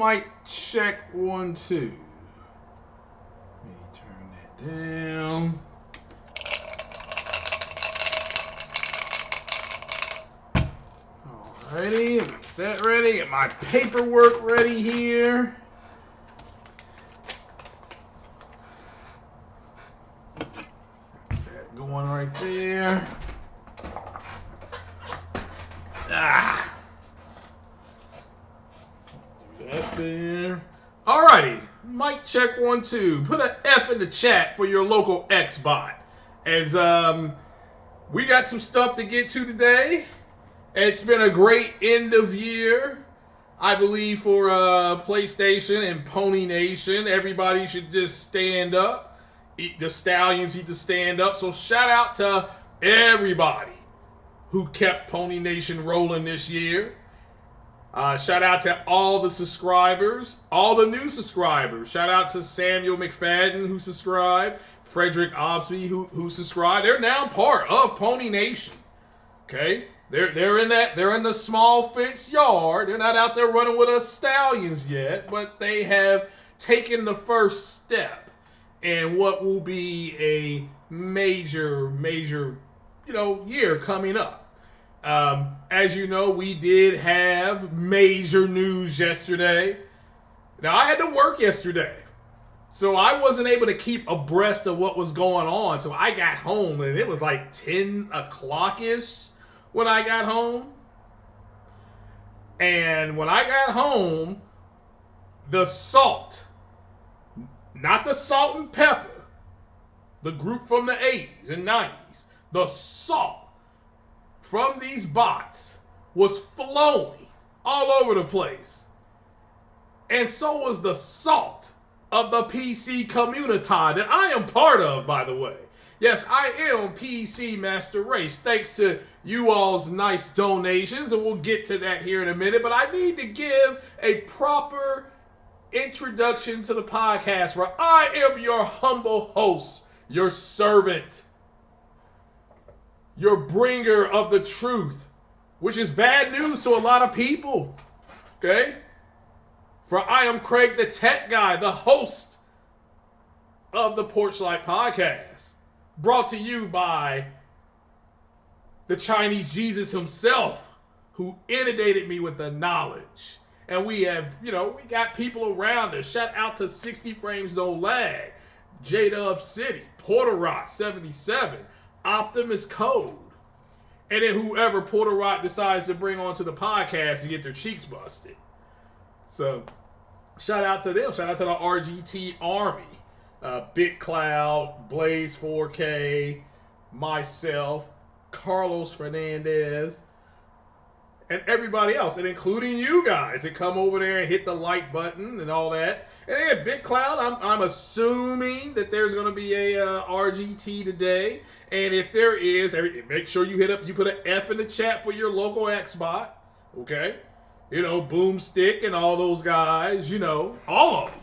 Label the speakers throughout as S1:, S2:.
S1: Mic check 1 2. Let me turn that down. Alrighty, get that ready. Get my paperwork ready here. That going right there. That there. Alrighty, mic check 1 2. Put an F in the chat for your local Xbot. As we got some stuff to get to today. It's been a great end of year, I believe, for PlayStation and Pony Nation. Everybody should just stand up. The Stallions need to stand up. So shout out to everybody who kept Pony Nation rolling this year. Shout out to all the subscribers, all the new subscribers. Shout out to Samuel McFadden who subscribed, Frederick Obsby who subscribed. They're now part of Pony Nation. Okay, they're in the small fenced yard. They're not out there running with us Stallions yet, but they have taken the first step in what will be a major year coming up. As you know, we did have major news yesterday. Now, I had to work yesterday, so I wasn't able to keep abreast of what was going on. So I got home, and it was like 10 o'clock-ish when I got home. And when I got home, the salt, not the salt and pepper, the group from the 80s and 90s, the salt from these bots was flowing all over the place. And so was the salt of the PC community that I am part of, by the way. Yes, I am PC Master Race, thanks to you all's nice donations, and we'll get to that here in a minute. But I need to give a proper introduction to the podcast, where I am your humble host, your servant, your bringer of the truth, which is bad news to a lot of people, okay? For I am Craig the Tech Guy, the host of the Porchlight Podcast, brought to you by the Chinese Jesus himself, who inundated me with the knowledge. And we have, we got people around us. Shout out to 60 Frames No Lag, J-Dub City, Porter Rock 77, Optimus Code, and then whoever Porter Rock decides to bring onto the podcast to get their cheeks busted. So, shout out to them. Shout out to the RGT Army, BitCloud, Blaze 4K, myself, Carlos Fernandez, and everybody else, and including you guys that come over there and hit the like button and all that. And then Big Cloud, I'm assuming that there's going to be a RGT today, and if there is, make sure you put an F in the chat for your local Xbot, okay? You know, Boomstick and all those guys, you know, all of them,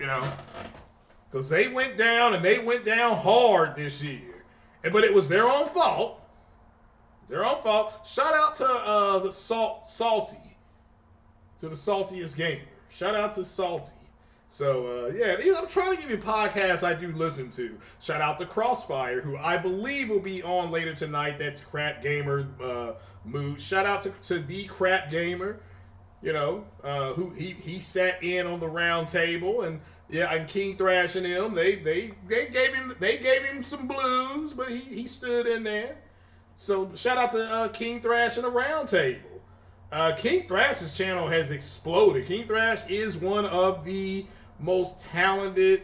S1: you know, because they went down and they went down hard this year, but it was their own fault. Their own fault. Shout out to the Salty, to the saltiest gamer. Shout out to Salty. So yeah, I'm trying to give you podcasts I do listen to. Shout out to Crossfire, who I believe will be on later tonight. That's Crap Gamer mood. Shout out to the Crap Gamer, you know, who he sat in on the round table, and yeah, and King Thrash and him, they gave him some blues, but he stood in there. So shout out to King Thrash and the round table. King Thrash's channel has exploded. King Thrash is one of the most talented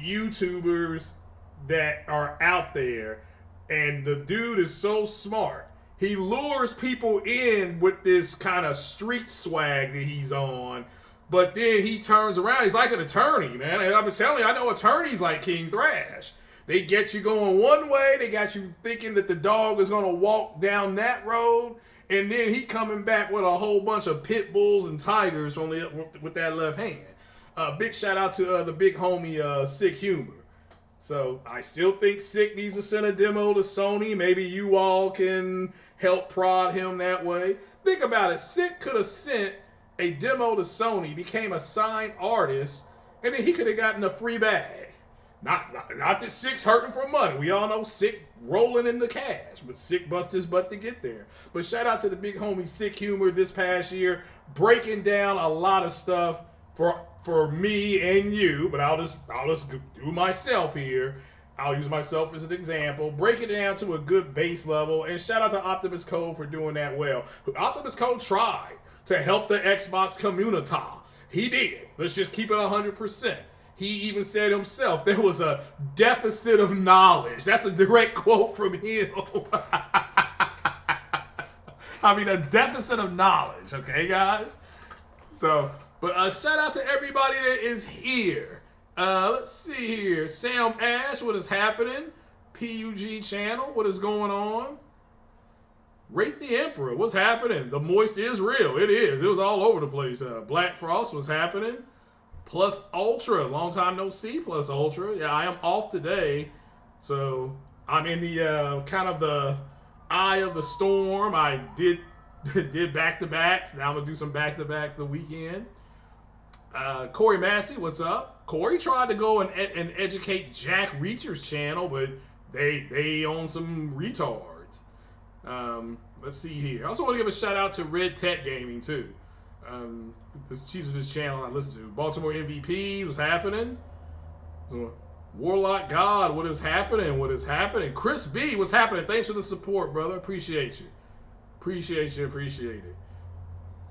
S1: YouTubers that are out there, and the dude is so smart. He lures people in with this kind of street swag that he's on, but then he turns around. He's like an attorney, man. And I've been telling you, I know attorneys like King Thrash. They get you going one way. They got you thinking that the dog is going to walk down that road. And then he coming back with a whole bunch of pit bulls and tigers with that left hand. Big shout out to the big homie Sick Humor. So I still think Sick needs to send a demo to Sony. Maybe you all can help prod him that way. Think about it. Sick could have sent a demo to Sony, became a signed artist, and then he could have gotten a free bag. Not that Sick's hurting for money. We all know Sick rolling in the cash, but Sick bust his butt to get there. But shout out to the big homie Sick Humor this past year, breaking down a lot of stuff for me and you. But I'll just do myself here. I'll use myself as an example. Break it down to a good base level. And shout out to Optimus Code for doing that well. Optimus Code tried to help the Xbox community. He did. Let's just keep it 100%. He even said himself, there was a deficit of knowledge. That's a direct quote from him. I mean, a deficit of knowledge, okay, guys? So, but shout out to everybody that is here. Let's see here. Sam Ash, what is happening? PUG channel, what is going on? Rate the Emperor, what's happening? The Moist is real. It is. It was all over the place. Black Frost, what's happening? Plus Ultra, long time no see. Plus Ultra, yeah, I am off today, so I'm in the kind of the eye of the storm. I did back-to-backs. Now I'm gonna do some back-to-backs the weekend. Corey Massey, what's up? Corey tried to go and educate Jack Reacher's channel, but they own some retards. Let's see here. I also want to give a shout out to Red Tech Gaming too. She's of this channel I listen to. Baltimore MVPs, what's happening? So, Warlock God, what is happening? What is happening? Chris B, what's happening? Thanks for the support, brother. Appreciate you. Appreciate it.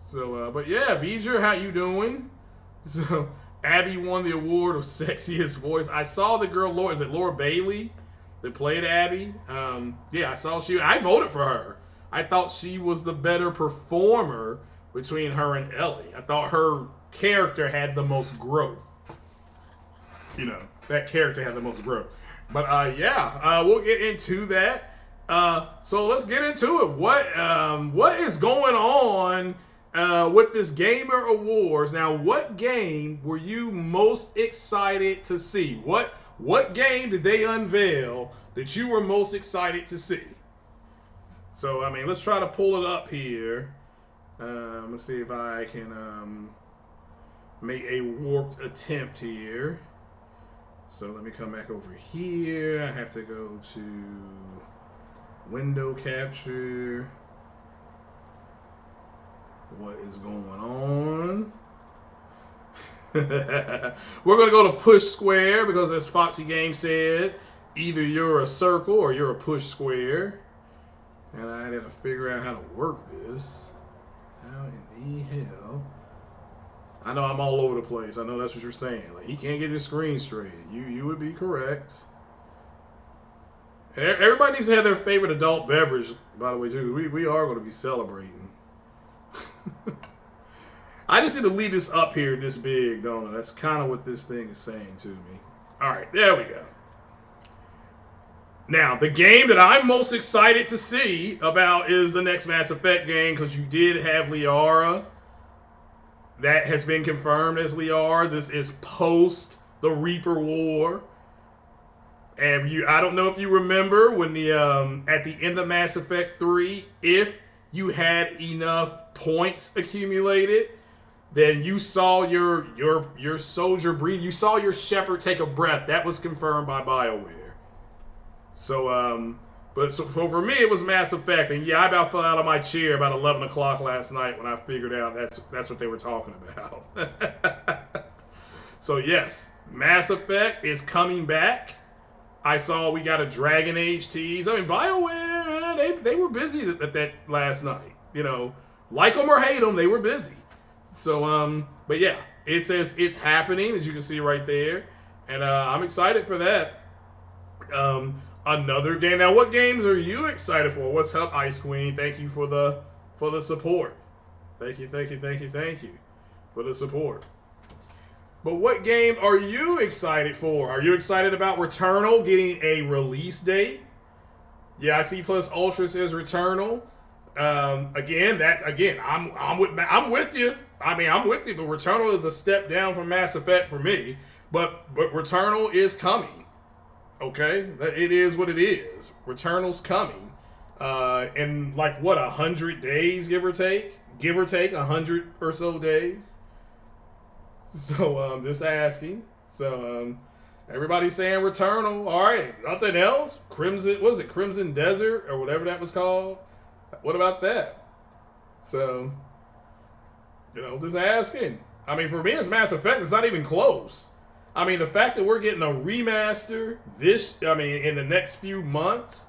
S1: So, but yeah, V'ger, how you doing? So, Abby won the award of sexiest voice. I saw the girl, is it Laura Bailey that played Abby? Yeah, I voted for her. I thought she was the better performer between her and Ellie. I thought her character had the most growth. You know, that character had the most growth. But yeah, we'll get into that. So let's get into it. What is going on with this Gamer Awards? Now, what game were you most excited to see? What game did they unveil that you were most excited to see? So, I mean, let's try to pull it up here. Let's see if I can make a warped attempt here. So let me come back over here. I have to go to window capture. What is going on? We're going to go to push square because, as Foxy Game said, either you're a circle or you're a push square. And I got to figure out how to work this. How in the hell? I know I'm all over the place. I know that's what you're saying. Like, he can't get his screen straight. You would be correct. Everybody needs to have their favorite adult beverage, by the way, too. We are going to be celebrating. I just need to lead this up here this big, don't I? That's kind of what this thing is saying to me. All right, there we go. Now, the game that I'm most excited to see about is the next Mass Effect game, because you did have Liara. That has been confirmed as Liara. This is post the Reaper War. And I don't know if you remember when at the end of Mass Effect 3, if you had enough points accumulated, then you saw your soldier breathe. You saw your Shepard take a breath. That was confirmed by BioWare. So, so for me, it was Mass Effect. And yeah, I about fell out of my chair about 11 o'clock last night when I figured out that's what they were talking about. So yes, Mass Effect is coming back. I saw we got a Dragon Age tease. I mean, BioWare, they were busy at that last night. You know, like them or hate them, they were busy. So, but yeah, it says it's happening, as you can see right there. And I'm excited for that. Another game. Now, what games are you excited for? What's up, Ice Queen? Thank you for the support. Thank you for the support. But what game are you excited for? Are you excited about Returnal getting a release date? Yeah, I see Plus Ultra says Returnal. I'm with you. I mean, I'm with you, but Returnal is a step down from Mass Effect for me. But Returnal is coming. Okay? It is what it is. Returnal's coming. In like, what, 100 days, give or take? Give or take 100 or so days. So, just asking. So, everybody's saying Returnal. All right, nothing else? Crimson, what was it? Crimson Desert or whatever that was called? What about that? So, you know, just asking. I mean, for me, it's Mass Effect. It's not even close. I mean, the fact that we're getting a remaster in the next few months,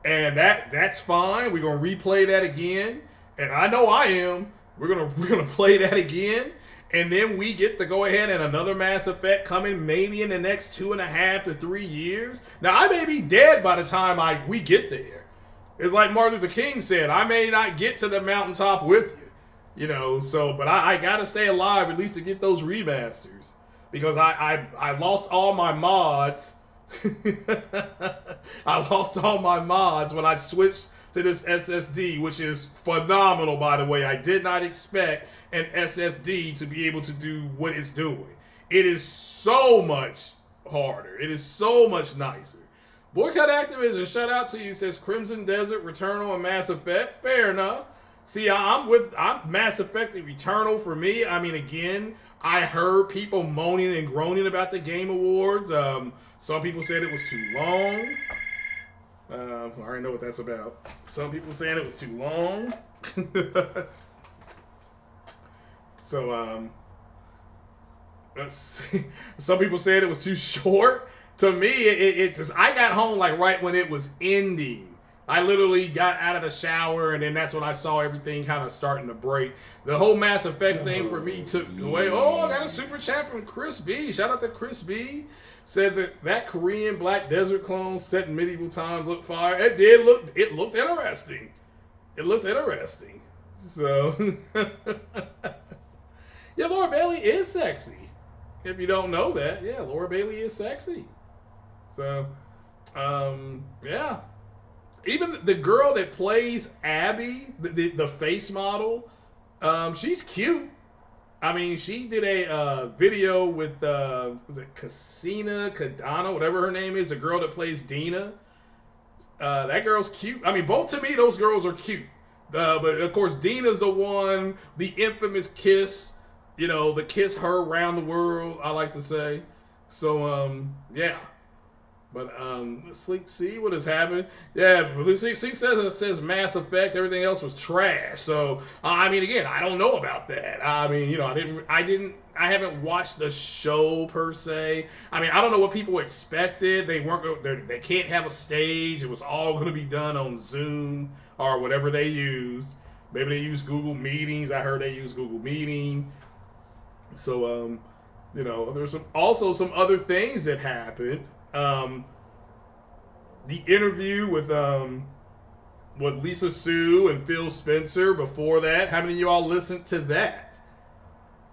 S1: and that's fine. We're gonna replay that again, and I know I am. We're gonna play that again. And then we get to go ahead and another Mass Effect coming maybe in the next 2.5 to 3 years. Now, I may be dead by the time we get there. It's like Martin Luther King said, I may not get to the mountaintop with you. You know, so, but I got to stay alive at least to get those remasters. Because I lost all my mods. I lost all my mods when I switched to this SSD, which is phenomenal, by the way. I did not expect an SSD to be able to do what it's doing. It is so much harder. It is so much nicer. Boycott Activision, shout out to you, says Crimson Desert, Returnal, and Mass Effect. Fair enough. See, I'm Mass Effect and Returnal for me. I mean, again, I heard people moaning and groaning about the Game Awards. Some people said it was too long. I already know what that's about. Some people saying it was too long. So, let's see. Some people said it was too short. To me, it just, I got home like right when it was ending. I literally got out of the shower, and then that's when I saw everything kind of starting to break. The whole Mass Effect thing for me took away. Oh, I got a super chat from Chris B. Shout out to Chris B. Said that Korean Black Desert clone set in medieval times looked fire. It did look. It looked interesting. It looked interesting. So, yeah, Laura Bailey is sexy. If you don't know that, yeah, Laura Bailey is sexy. So, yeah. Even the girl that plays Abby, the face model, she's cute. I mean, she did a video with, was it Kadana, whatever her name is, the girl that plays Dina. That girl's cute. I mean, both to me, those girls are cute. But, of course, Dina's the one, the infamous kiss, you know, the kiss her around the world, I like to say. So, yeah. But let's see what has happened. Yeah, see says Mass Effect. Everything else was trash. So I mean, again, I don't know about that. I mean, you know, I haven't watched the show per se. I mean, I don't know what people expected. They can't have a stage. It was all going to be done on Zoom or whatever they used. Maybe they use Google Meetings. I heard they use Google Meeting. So you know, there's also some other things that happened. the interview with Lisa Sue and Phil Spencer before that. How many of y'all listened to that?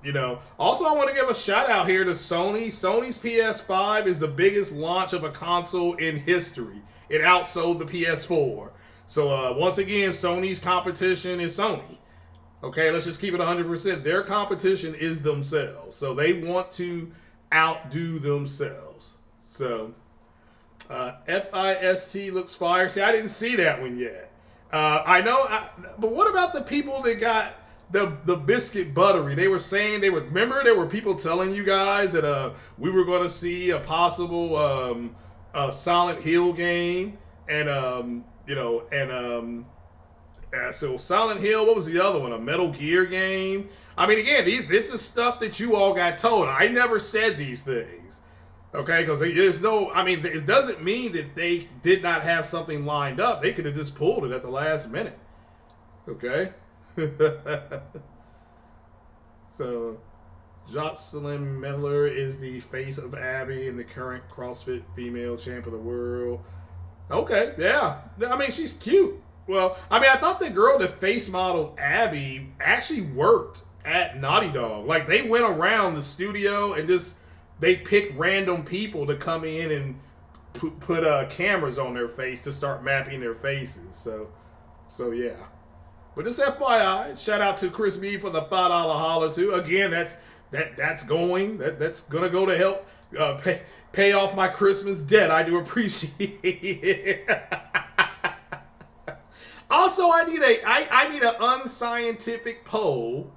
S1: You know, also I want to give a shout out here to Sony. Sony's PS5 is the biggest launch of a console in history. It outsold the PS4. So once again, Sony's competition is Sony. Okay, let's just keep it 100%. Their competition is themselves. So they want to outdo themselves. So FIST looks fire. See, I didn't see that one yet. I know, but what about the people that got the biscuit buttery? They were saying remember there were people telling you guys that we were going to see a possible Silent Hill game, and so Silent Hill. What was the other one? A Metal Gear game. I mean, again, this is stuff that you all got told. I never said these things. Okay, because there's no, I mean, it doesn't mean that they did not have something lined up. They could have just pulled it at the last minute. Okay? So, Jocelyn Miller is the face of Abby and the current CrossFit female champ of the world. Okay, yeah. I mean, she's cute. Well, I mean, I thought the girl that face modeled Abby actually worked at Naughty Dog. Like, they went around the studio and just... they pick random people to come in and put cameras on their face to start mapping their faces. So yeah. But just FYI, shout out to Chris B for the $5 holler too. Again, that's going to go to help pay off my Christmas debt. I do appreciate it. Also, I need an unscientific poll.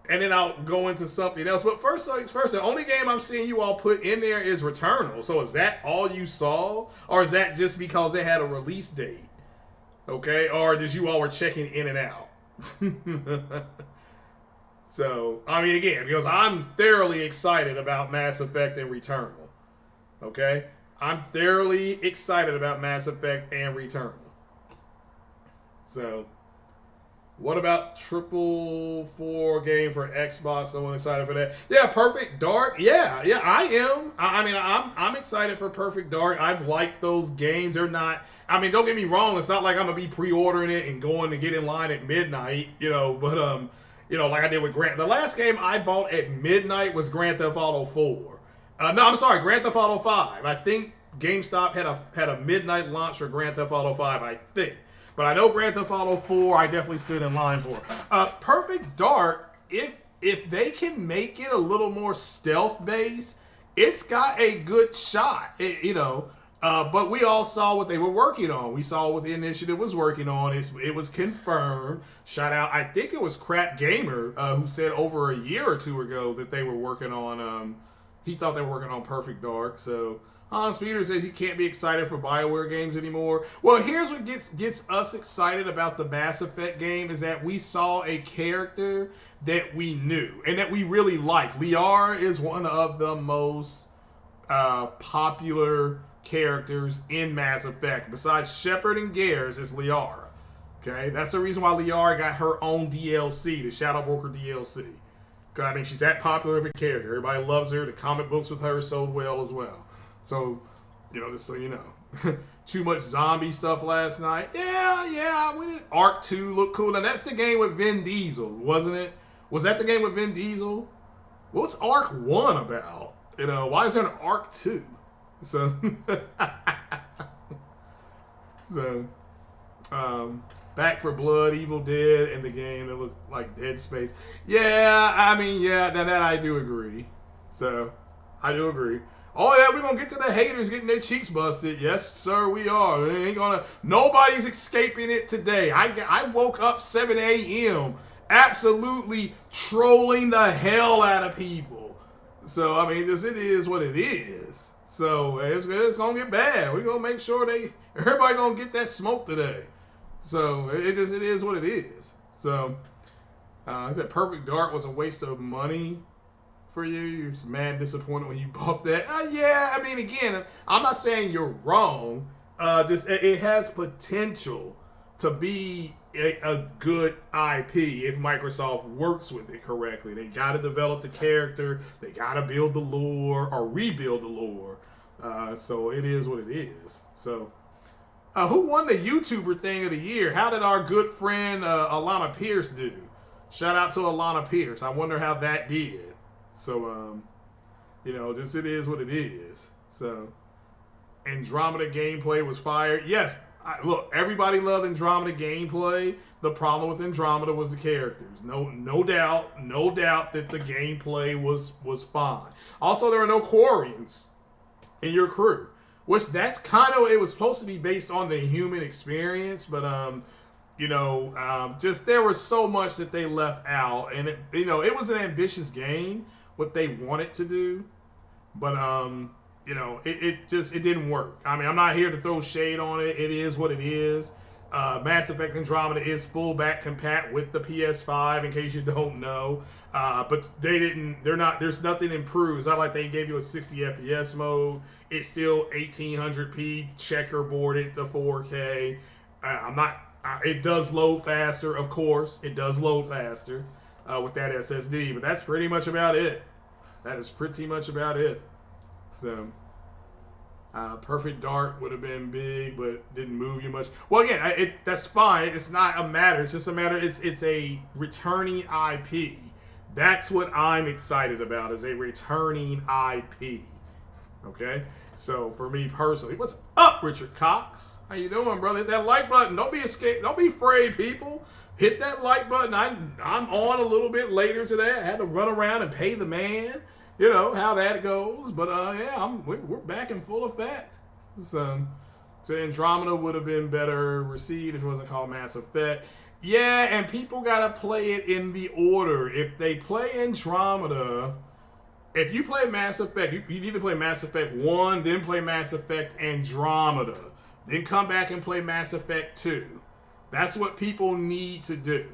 S1: And then I'll go into something else. But first, the only game I'm seeing you all put in there is Returnal. So is that all you saw? Or is that just because it had a release date? Okay? Or did you all were checking in and out? So, I mean, again, because I'm thoroughly excited about Mass Effect and Returnal. Okay? I'm thoroughly excited about Mass Effect and Returnal. So... what about 444 game for Xbox? No one excited for that. Yeah, Perfect Dark. Yeah, I am. I mean, I'm excited for Perfect Dark. I've liked those games. They're not. I mean, don't get me wrong. It's not like I'm gonna be pre-ordering it and going to get in line at midnight. But like I did with the last game I bought at midnight was Grand Theft Auto 4. No, I'm sorry, Grand Theft Auto 5. I think GameStop had a midnight launch for Grand Theft Auto 5. I think. But I know Grand Theft Auto 4, I definitely stood in line for. Perfect Dark, if they can make it a little more stealth-based, it's got a good shot, But we all saw what they were working on. We saw what the initiative was working on. It was confirmed. Shout out, I think it was Crap Gamer, who said over a year or two ago that they were working on, he thought they were working on Perfect Dark, so... Hans Peter says he can't be excited for BioWare games anymore. Well, here's what gets us excited about the Mass Effect game is that we saw a character that we knew and that we really like. Liara is one of the most popular characters in Mass Effect. Besides Shepard and Garrus, it's Liara. Okay, that's the reason why Liara got her own DLC, the Shadow Broker DLC. I mean, she's that popular of a character. Everybody loves her. The comic books with her sold well as well. So, just so you know. Too much zombie stuff last night. Yeah. We did Arc 2 look cool. And that's the game with Vin Diesel, wasn't it? Was that the game with Vin Diesel? What's Arc 1 about? Why is there an Arc 2? So, Back for Blood, Evil Dead, and the game that looked like Dead Space. Yeah, I mean, that I do agree. So, I do agree. Oh yeah, we're gonna get to the haters getting their cheeks busted. Yes, sir, we are. Nobody's escaping it today. I woke up 7 a.m. absolutely trolling the hell out of people. So, I mean, it is what it is. So, it's gonna get bad. We're gonna make sure everybody gonna get that smoke today. So, it is what it is. So, I said Perfect Dark was a waste of money. For you, you're mad disappointed when you bought that. Yeah, I mean, again, I'm not saying you're wrong. It has potential to be a good IP if Microsoft works with it correctly. They got to develop the character. They got to build the lore or rebuild the lore. So it is what it is. So Who won the YouTuber thing of the year? How did our good friend Alana Pierce do? Shout out to Alana Pierce. I wonder how that did. So, you know, just it is what it is. So, Andromeda gameplay was fire. Yes, look, everybody loved Andromeda gameplay. The problem with Andromeda was the characters. No doubt that the gameplay was fine. Also, there are no Quarians in your crew, which that's kind of, it was supposed to be based on the human experience, but you know, just there was so much that they left out, and it, you know, it was an ambitious game what they wanted to do, but you know, it didn't work. I mean, I'm not here to throw shade on it. It is what it is. Mass Effect Andromeda is full back compat with the PS5, in case you don't know. But there's nothing improved. It's not like they gave you a 60 FPS mode. It's still 1800p checkerboarded to 4K. It does load faster, of course. It does load faster with that SSD, but that's pretty much about it. That is pretty much about it. So, Perfect Dark would have been big, but didn't move you much. Well, again, that's fine. It's not a matter. It's just a matter. It's a returning IP. That's what I'm excited about, is a returning IP. Okay? So, for me personally, what's up, Richard Cox? How you doing, brother? Hit that like button. Don't be afraid, people. Hit that like button. I'm on a little bit later today. I had to run around and pay the man. You know how that goes, but yeah, we're back in full effect. So Andromeda would have been better received if it wasn't called Mass Effect. Yeah, and people gotta play it in the order. If they play Andromeda, if you play Mass Effect, you need to play Mass Effect 1, then play Mass Effect Andromeda, then come back and play Mass Effect 2. That's what people need to do.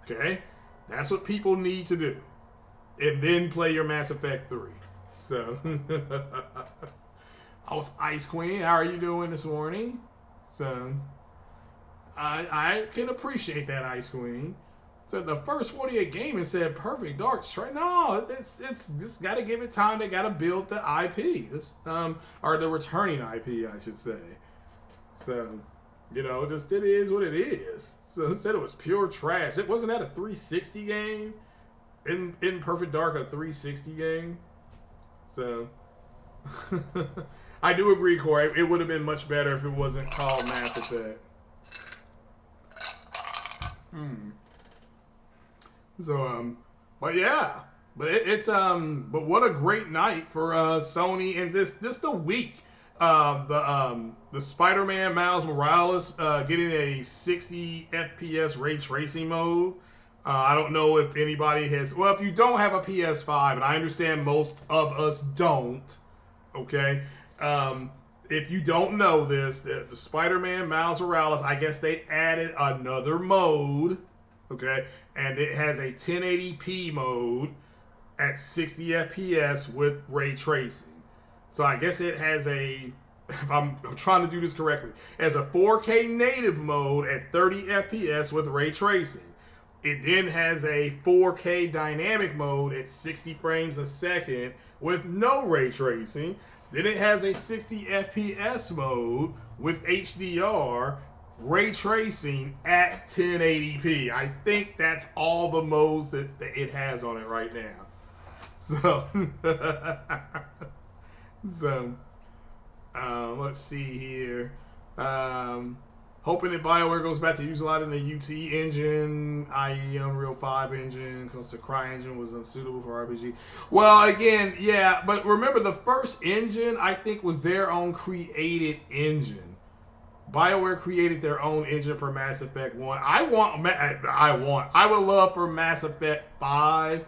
S1: Okay, that's what people need to do. And then play your Mass Effect 3. So, I was Ice Queen. How are you doing this morning? So, I can appreciate that, Ice Queen. So, the first 48 gaming said Perfect Dark Strike. No, it's just got to give it time. They got to build the IP. Or the returning IP, I should say. So, you know, just it is what it is. So, it said it was pure trash. It wasn't that a 360 game? In Perfect Dark, a 360 game. So, I do agree, Corey. It would have been much better if it wasn't called Mass Effect. So, but yeah. But but what a great night for Sony, and this the week. The Spider-Man Miles Morales getting a 60 FPS ray tracing mode. I don't know if anybody has... Well, if you don't have a PS5, and I understand most of us don't, okay? If you don't know this, the Spider-Man Miles Morales, I guess they added another mode, okay? And it has a 1080p mode at 60 FPS with ray tracing. So I guess it has a... If I'm trying to do this correctly. It has a 4K native mode at 30 FPS with ray tracing. It then has a 4K dynamic mode at 60 frames a second with no ray tracing. Then it has a 60 FPS mode with HDR, ray tracing at 1080p. I think that's all the modes that it has on it right now. So, let's see here. Hoping that BioWare goes back to utilizing the UT engine, i.e. Unreal 5 engine, because the CryEngine was unsuitable for RPG. Well, again, yeah, but remember the first engine, I think, was their own created engine. BioWare created their own engine for Mass Effect 1. I would love for Mass Effect 5,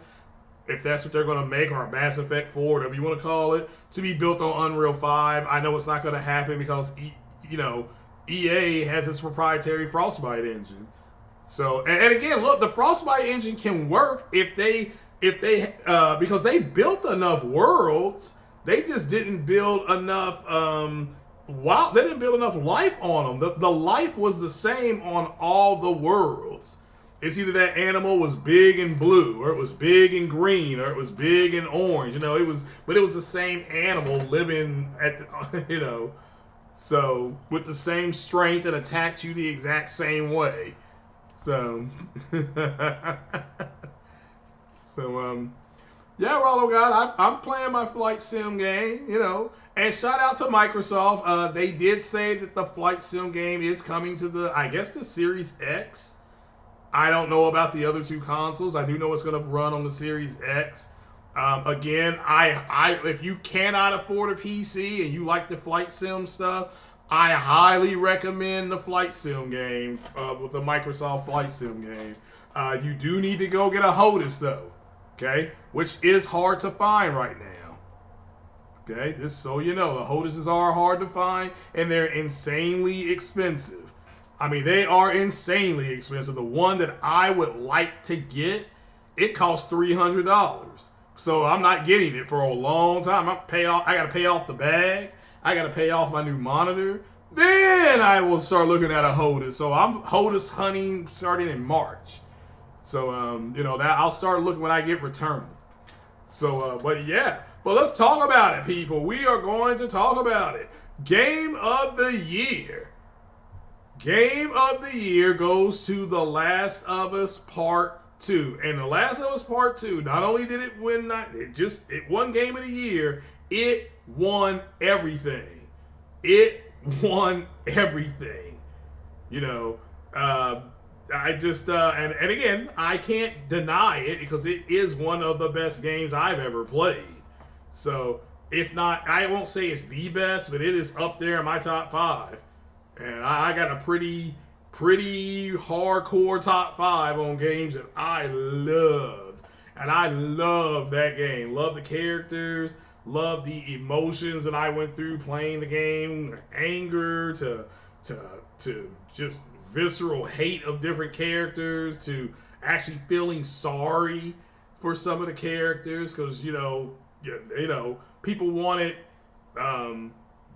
S1: if that's what they're going to make, or Mass Effect 4, whatever you want to call it, to be built on Unreal 5. I know it's not going to happen because, you know, EA has its proprietary Frostbite engine. So, and again, look, the Frostbite engine can work if they because they built enough worlds, they just didn't build enough they didn't build enough life on them. The life was the same on all the worlds. It's either that animal was big and blue, or it was big and green, or it was big and orange. You know, but it was the same animal living at the, you know. So with the same strength and attacked you the exact same way. So, yeah, Rollo God, I'm playing my flight sim game, you know. And shout out to Microsoft. They did say that the flight sim game is coming to the, I guess, the Series X. I don't know about the other two consoles. I do know it's going to run on the Series X. Again, if you cannot afford a PC and you like the flight sim stuff, I highly recommend the flight sim game with the Microsoft flight sim game. You do need to go get a HOTAS though, okay? Which is hard to find right now. Okay, just so you know, the HOTASes are hard to find and they're insanely expensive. I mean, they are insanely expensive. The one that I would like to get, it costs $300. So I'm not getting it for a long time. I got to pay off the bag. I got to pay off my new monitor. Then I will start looking at a HOTAS. So I'm HOTAS hunting starting in March. So, you know, that I'll start looking when I get returned. So, but yeah. But let's talk about it, people. We are going to talk about it. Game of the Year. Game of the Year goes to The Last of Us Part 2. And The Last of Us Part 2, not only did it win, it won Game of the Year, it won everything. It won everything. You know, I just, and again, I can't deny it because it is one of the best games I've ever played. So, if not, I won't say it's the best, but it is up there in my top 5. And I got a pretty hardcore top 5 on games that I love. And I love that game. Love the characters. Love the emotions that I went through playing the game. Anger to just visceral hate of different characters to actually feeling sorry for some of the characters. Because, you know, people wanted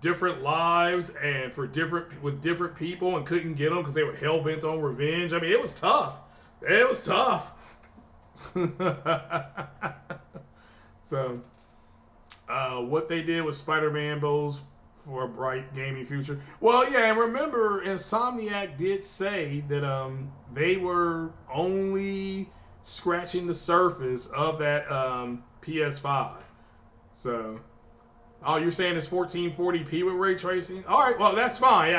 S1: different lives and with different people and couldn't get them because they were hell-bent on revenge. I mean, it was tough. It was tough. So, what they did with Spider-Man bows for a bright gaming future. Well, yeah, and remember, Insomniac did say that they were only scratching the surface of that PS5. So, oh, you're saying it's 1440p with ray tracing? All right, well, that's fine.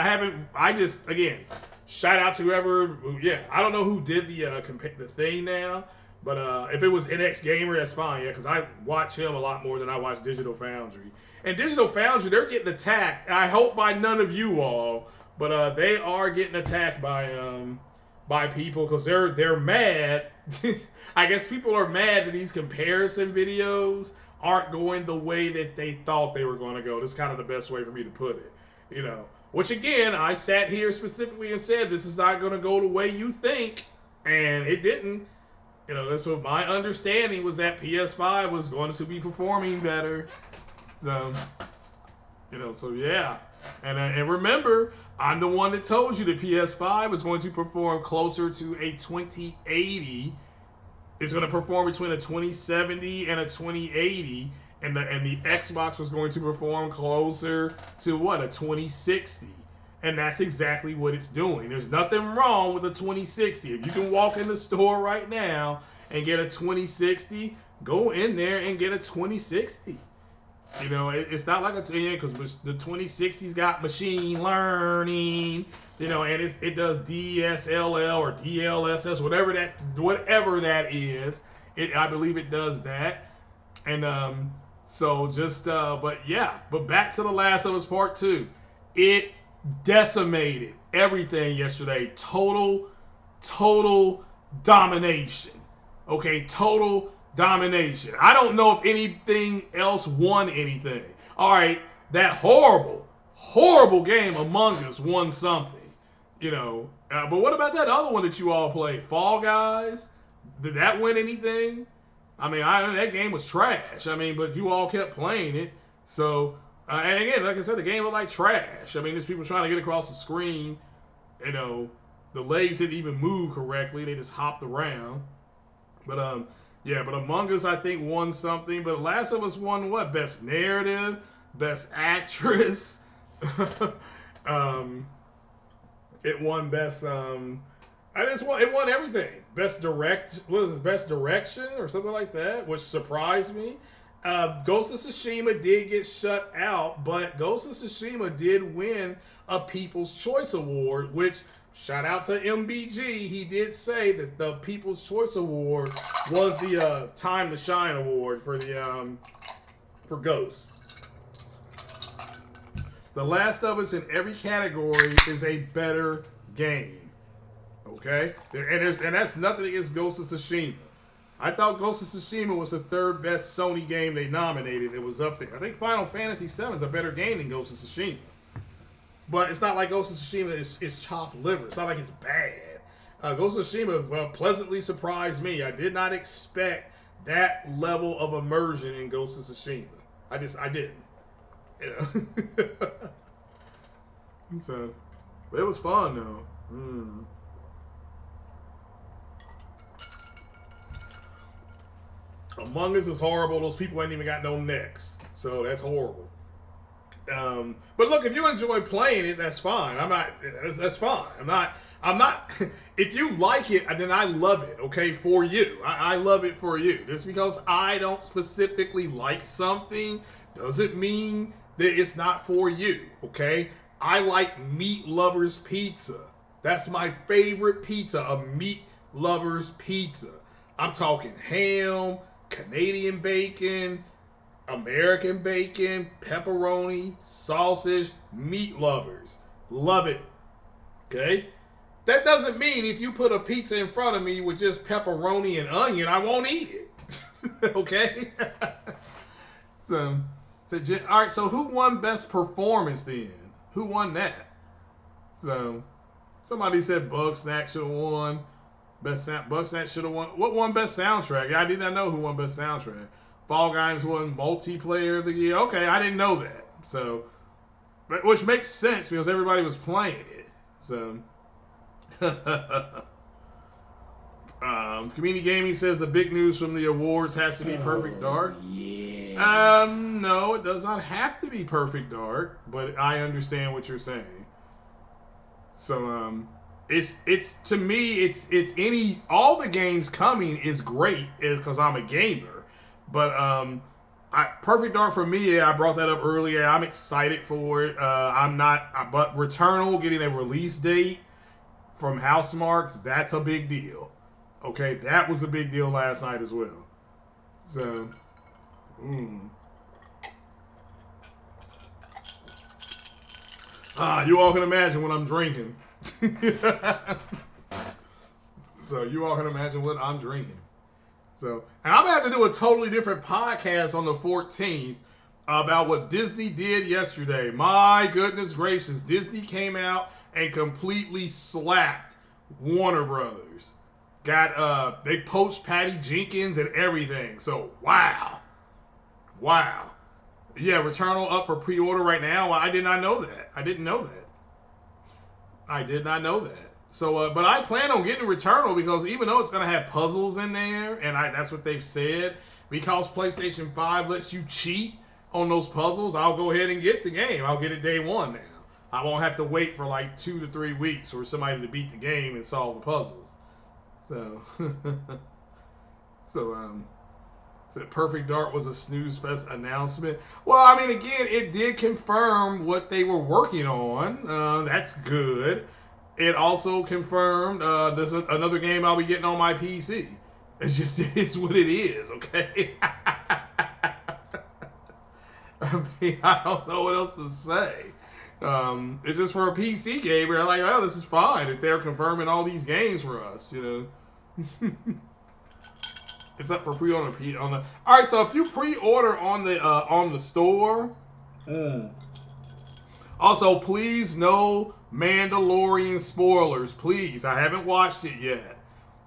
S1: Again, shout out to whoever, yeah, I don't know who did the thing now, but if it was NX Gamer, that's fine, yeah, because I watch him a lot more than I watch Digital Foundry. And Digital Foundry, they're getting attacked, I hope by none of you all, but they are getting attacked by people because they're mad. I guess people are mad that these comparison videos aren't going the way that they thought they were going to go. That's kind of the best way for me to put it. You know, which again, I sat here specifically and said, this is not going to go the way you think. And it didn't. You know, that's what my understanding was, that PS5 was going to be performing better. So, you know, so yeah. And remember, I'm the one that told you the PS5 was going to perform closer to a 2080. It's going to perform between a 2070 and a 2080, and the Xbox was going to perform closer to what, a 2060, and that's exactly what it's doing. There's nothing wrong with a 2060. If you can walk in the store right now and get a 2060, go in there and get a 2060. You know, it's not like because the 2060's got machine learning, you know, and it does DSLL or DLSS, whatever that is. I believe it does that. And so just but back to The Last of Us Part 2. It decimated everything yesterday. Total domination. Okay, total domination. I don't know if anything else won anything. All right, that horrible game Among Us won something. You know, but what about that other one that you all played, Fall Guys? Did that win anything? I mean, that game was trash. I mean, but you all kept playing it. So, and again, like I said, the game looked like trash. I mean, there's people trying to get across the screen. You know, the legs didn't even move correctly. They just hopped around. But, yeah, but Among Us, I think, won something. But Last of Us won what? Best Narrative, Best Actress. It won best. It won everything. Best direct. What is it? Best direction or something like that, which surprised me. Ghost of Tsushima did get shut out, but Ghost of Tsushima did win a People's Choice Award, which, shout out to MBG, he did say that the People's Choice Award was the Time to Shine Award for the for Ghost. The Last of Us in every category is a better game. Okay? And that's nothing against Ghost of Tsushima. I thought Ghost of Tsushima was the third best Sony game they nominated. It was up there. I think Final Fantasy VII is a better game than Ghost of Tsushima. But it's not like Ghost of Tsushima is chopped liver. It's not like it's bad. Ghost of Tsushima pleasantly surprised me. I did not expect that level of immersion in Ghost of Tsushima. I didn't. You know? So, but it was fun though. Among Us is horrible. Those people ain't even got no necks. So that's horrible. But look, if you enjoy playing it, that's fine. That's fine. I'm not, if you like it, then I love it, okay, for you. I love it for you. Just because I don't specifically like something doesn't mean that it's not for you, okay? I like Meat Lovers Pizza. That's my favorite pizza, a Meat Lovers Pizza. I'm talking ham, Canadian bacon, American bacon, pepperoni, sausage, Meat Lovers. Love it. Okay? That doesn't mean if you put a pizza in front of me with just pepperoni and onion, I won't eat it. Okay? So, all right, so who won Best Performance then? Who won that? So, somebody said Bugsnax should have won. Bugsnax should have won. What won Best Soundtrack? I did not know who won Best Soundtrack. Fall Guys won Multiplayer of the Year. Okay, I didn't know that. So, which makes sense because everybody was playing it. So, Community Gaming says the big news from the awards has to be Perfect Dark. Yeah. No, it does not have to be Perfect Dark, but I understand what you're saying. So, it's to me, it's all the games coming is great because I'm a gamer, but Perfect Dark for me, yeah, I brought that up earlier. I'm excited for it. But Returnal getting a release date from Housemarque, that's a big deal. Okay, that was a big deal last night as well. So, you all can imagine what I'm drinking. So you all can imagine what I'm drinking. So, and I'm gonna have to do a totally different podcast on the 14th about what Disney did yesterday. My goodness gracious, Disney came out and completely slapped Warner Brothers. They poached Patty Jenkins and everything. So wow. Yeah, Returnal up for pre-order right now. I did not know that. I did not know that. So, but I plan on getting Returnal because even though it's going to have puzzles in there, and that's what they've said, because PlayStation 5 lets you cheat on those puzzles, I'll go ahead and get the game. I'll get it day one now. I won't have to wait for like 2 to 3 weeks for somebody to beat the game and solve the puzzles. So, so Perfect Dark was a snooze fest announcement. Well, I mean, again, it did confirm what they were working on. That's good. It also confirmed there's another game I'll be getting on my PC. It's what it is, okay? I mean, I don't know what else to say. It's just for a PC gamer. I'm like, oh, this is fine if they're confirming all these games for us, you know. It's up for pre-order on the. All right, so if you pre-order on the store, also please no Mandalorian spoilers, please. I haven't watched it yet.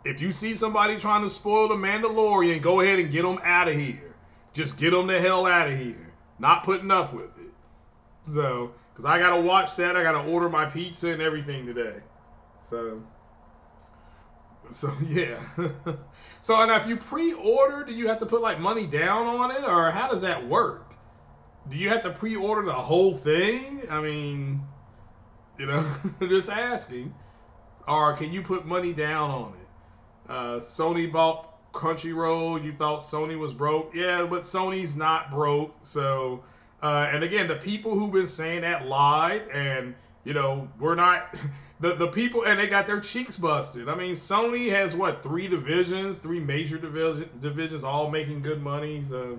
S1: If you see somebody trying to spoil the Mandalorian, go ahead and get them out of here. Just get them the hell out of here. Not putting up with it. So, because I gotta watch that, I gotta order my pizza and everything today. So yeah. So, and if you pre-order, do you have to put like money down on it, or how does that work? Do you have to pre-order the whole thing? I mean, You know, just asking. Or can you put money down on it? Sony bought Crunchyroll. You thought Sony was broke. Yeah, but Sony's not broke. So, and again, the people who've been saying that lied. And, you know, we're not... The people, and they got their cheeks busted. I mean, Sony has, what, 3 divisions? 3 major divisions, all making good money. So,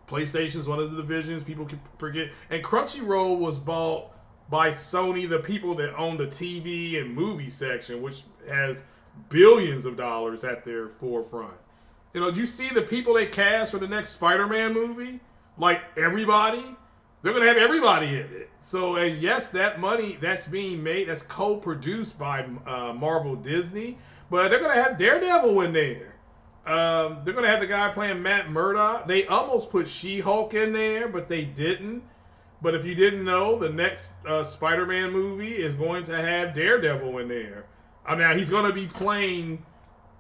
S1: PlayStation's one of the divisions. People can forget. And Crunchyroll was bought by Sony, the people that own the TV and movie section, which has billions of dollars at their forefront. You know, do you see the people they cast for the next Spider-Man movie? Like, everybody? They're going to have everybody in it. So, and yes, that money that's being made, that's co-produced by Marvel Disney, but they're going to have Daredevil in there. They're going to have the guy playing Matt Murdock. They almost put She-Hulk in there, but they didn't. But if you didn't know, the next Spider-Man movie is going to have Daredevil in there. I mean, he's going to be playing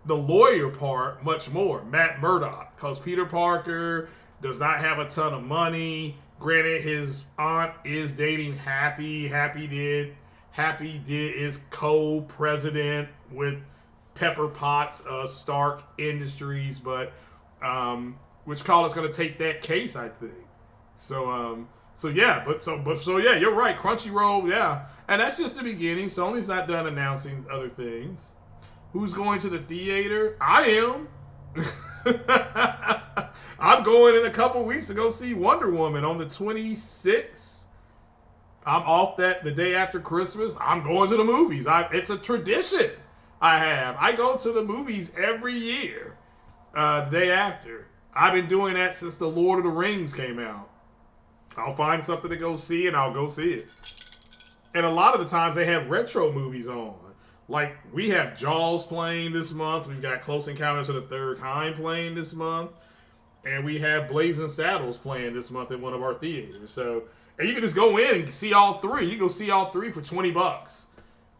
S1: the lawyer part much more, Matt Murdock, because Peter Parker does not have a ton of money. Granted, his aunt is dating Happy. Happy is co-president with Pepper Potts of Stark Industries, but which call is going to take that case, I think. So yeah, you're right. Crunchyroll, yeah, and that's just the beginning. Sony's not done announcing other things. Who's going to the theater? I am. I'm going in a couple weeks to go see Wonder Woman on the 26th. I'm off the day after Christmas. I'm going to the movies. It's a tradition I have. I go to the movies every year, the day after. I've been doing that since The Lord of the Rings came out. I'll find something to go see, and I'll go see it. And a lot of the times, they have retro movies on. Like, we have Jaws playing this month. We've got Close Encounters of the Third Kind playing this month. And we have Blazing Saddles playing this month at one of our theaters. So, and you can just go in and see all 3. You can go see all 3 for $20.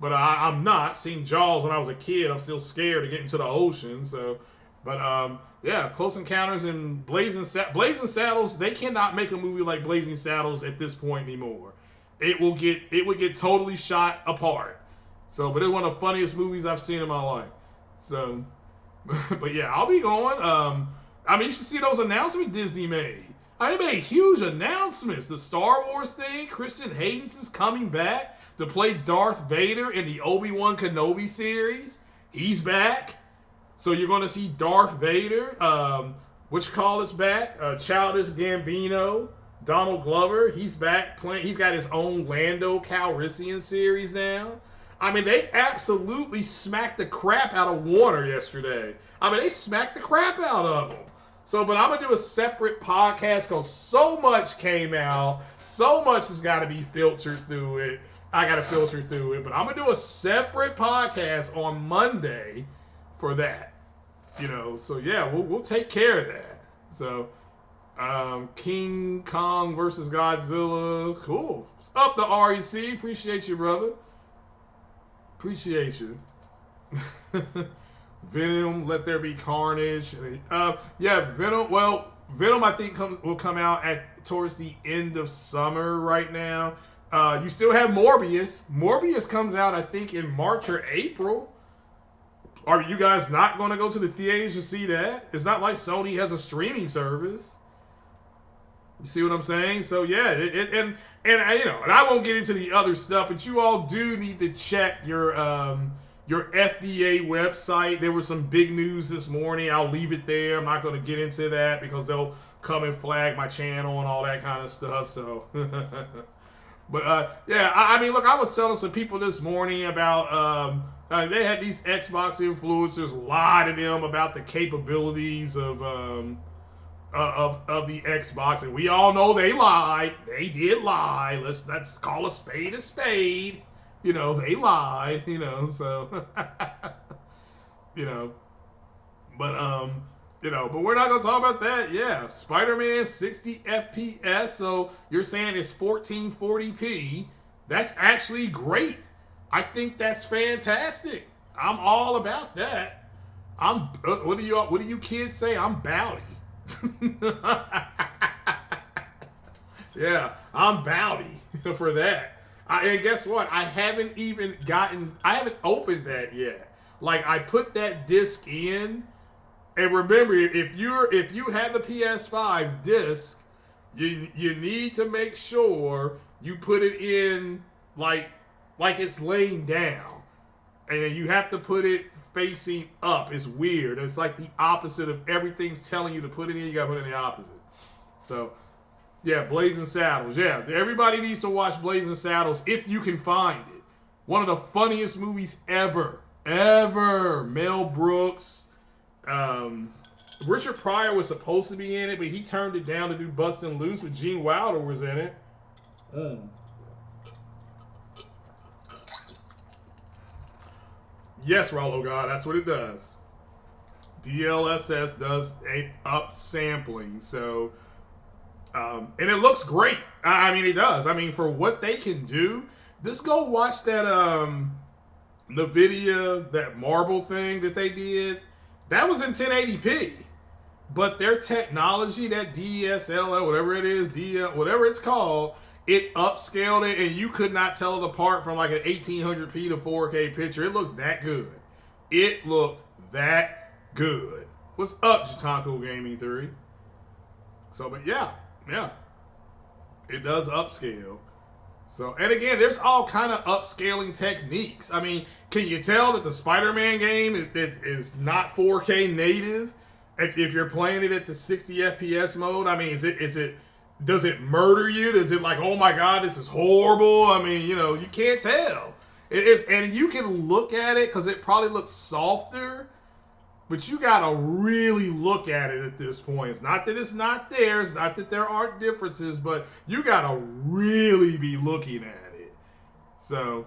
S1: But I'm not. Seeing Jaws when I was a kid, I'm still scared to get into the ocean. So, but yeah, Close Encounters and Blazing Saddles, they cannot make a movie like Blazing Saddles at this point anymore. It would get totally shot apart. So, but it's one of the funniest movies I've seen in my life. So, but yeah, I'll be going. I mean, you should see those announcements Disney made. They made huge announcements. The Star Wars thing, Christian Haynes is coming back to play Darth Vader in the Obi-Wan Kenobi series. He's back. So you're going to see Darth Vader. Which call is back? Childish Gambino. Donald Glover. He's back playing. He's got his own Lando Calrissian series now. I mean, they absolutely smacked the crap out of Warner yesterday. I mean, they smacked the crap out of them. So, but I'm going to do a separate podcast because so much came out. So much has got to be filtered through it. I got to filter through it. But I'm going to do a separate podcast on Monday for that. You know, so yeah, we'll take care of that. So, King Kong versus Godzilla. Cool. What's up, the REC? Appreciate you, brother. Appreciate you. Venom, Let There Be Carnage. Yeah, Venom. Well, Venom I think will come out towards the end of summer right now. You still have Morbius. Morbius comes out I think in March or April. Are you guys not going to go to the theaters to see that? It's not like Sony has a streaming service. You see what I'm saying? So yeah, and I won't get into the other stuff, but you all do need to check your FDA website. There was some big news this morning. I'll leave it there. I'm not going to get into that because they'll come and flag my channel and all that kind of stuff. So, but yeah, I mean, look, I was telling some people this morning about they had these Xbox influencers lie to them about the capabilities of the Xbox, and we all know they lied. They did lie. Let's call a spade a spade. You know, they lied. You know, so you know, but but we're not gonna talk about that. Yeah, Spider-Man 60 FPS. So you're saying it's 1440p? That's actually great. I think that's fantastic. I'm all about that. What do you kids say? I'm bowdy. Yeah, I'm bowdy for that. And guess what? I haven't opened that yet. Like, I put that disc in, and remember, if you have the PS5 disc, you need to make sure you put it in like it's laying down, and then you have to put it facing up. It's weird. It's like the opposite of everything's telling you to put it in. You gotta put it in the opposite. So, yeah, Blazing Saddles. Yeah, everybody needs to watch Blazing Saddles if you can find it. One of the funniest movies ever. Mel Brooks. Richard Pryor was supposed to be in it, but he turned it down to do Bustin' Loose, with Gene Wilder was in it. Yes, Rollo God, that's what it does. DLSS does a upsampling, so and it looks great. I mean, it does. I mean, for what they can do, just go watch that NVIDIA, that marble thing that they did. That was in 1080p, but their technology, that DSLL, whatever it is, whatever it's called, it upscaled it, and you could not tell it apart from like an 1800p to 4K picture. It looked that good. It looked that good. What's up, Jitanko Gaming 3? So, but yeah, it does upscale. So, and again, there's all kind of upscaling techniques. I mean, can you tell that the Spider-Man game is not 4K native? If you're playing it at the 60 FPS mode, I mean, does it murder you? Does it like, oh my God, this is horrible? I mean, you know, you can't tell. It is, and you can look at it because it probably looks softer, but you gotta really look at it at this point. It's not that it's not there, it's not that there aren't differences, but you gotta really be looking at it. So,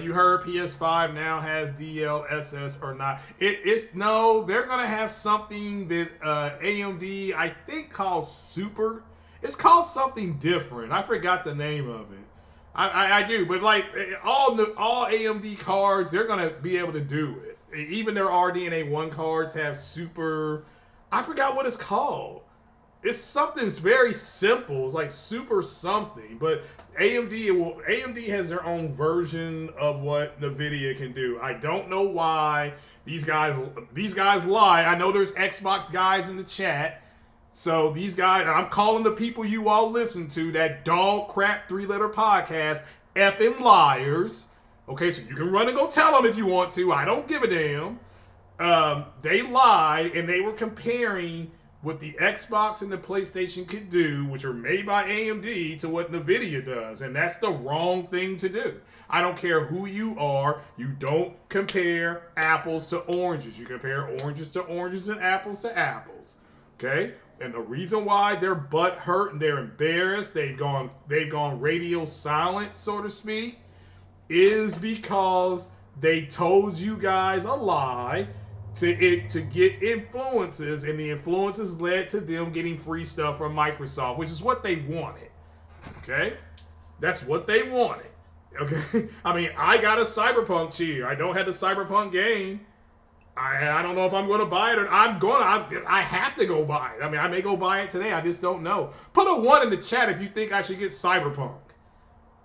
S1: you heard PS5 now has DLSS or not. No, they're gonna have something that AMD, I think, calls Super. It's called something different. I forgot the name of it. I do, but like all AMD cards, they're gonna be able to do it. Even their RDNA 1 cards have Super. I forgot what it's called. It's something very simple. It's like Super something. But AMD has their own version of what NVIDIA can do. I don't know why these guys lie. I know there's Xbox guys in the chat. So these guys, and I'm calling the people you all listen to, that dog crap 3-letter podcast, effing liars. Okay, so you can run and go tell them if you want to. I don't give a damn. They lied, and they were comparing what the Xbox and the PlayStation could do, which are made by AMD, to what NVIDIA does. And that's the wrong thing to do. I don't care who you are. You don't compare apples to oranges. You compare oranges to oranges and apples to apples. Okay? And the reason why they're butt hurt and they're embarrassed, they've gone radio silent, so to speak, is because they told you guys a lie to get influences, and the influences led to them getting free stuff from Microsoft, which is what they wanted. Okay? That's what they wanted. Okay? I mean, I got a Cyberpunk cheer. I don't have the Cyberpunk game. I don't know if I'm going to buy it or I have to go buy it. I mean, I may go buy it today. I just don't know. Put a 1 in the chat if you think I should get Cyberpunk.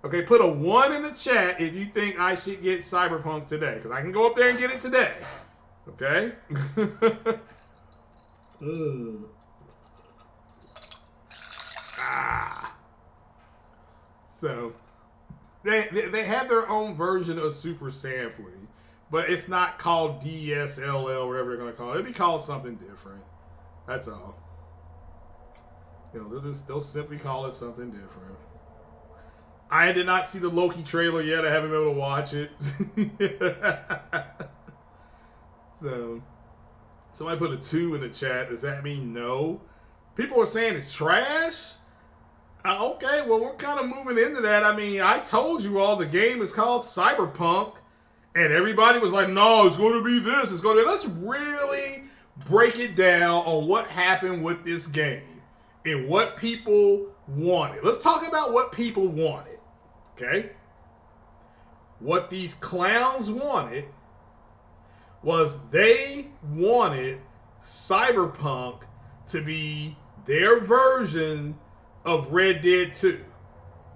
S1: Okay, put a 1 in the chat if you think I should get Cyberpunk today, because I can go up there and get it today. Okay? So, they have their own version of super sampling, but it's not called DSLL, whatever they're going to call it. It'll be called something different. That's all. You know, they'll simply call it something different. I did not see the Loki trailer yet. I haven't been able to watch it. So, somebody put a 2 in the chat. Does that mean no? People are saying it's trash? Okay, well, we're kind of moving into that. I mean, I told you all the game is called Cyberpunk, and everybody was like, no, it's going to be this. It's going to be... Let's really break it down on what happened with this game and what people wanted. Let's talk about what people wanted, okay? What these clowns wanted was they wanted Cyberpunk to be their version of Red Dead 2.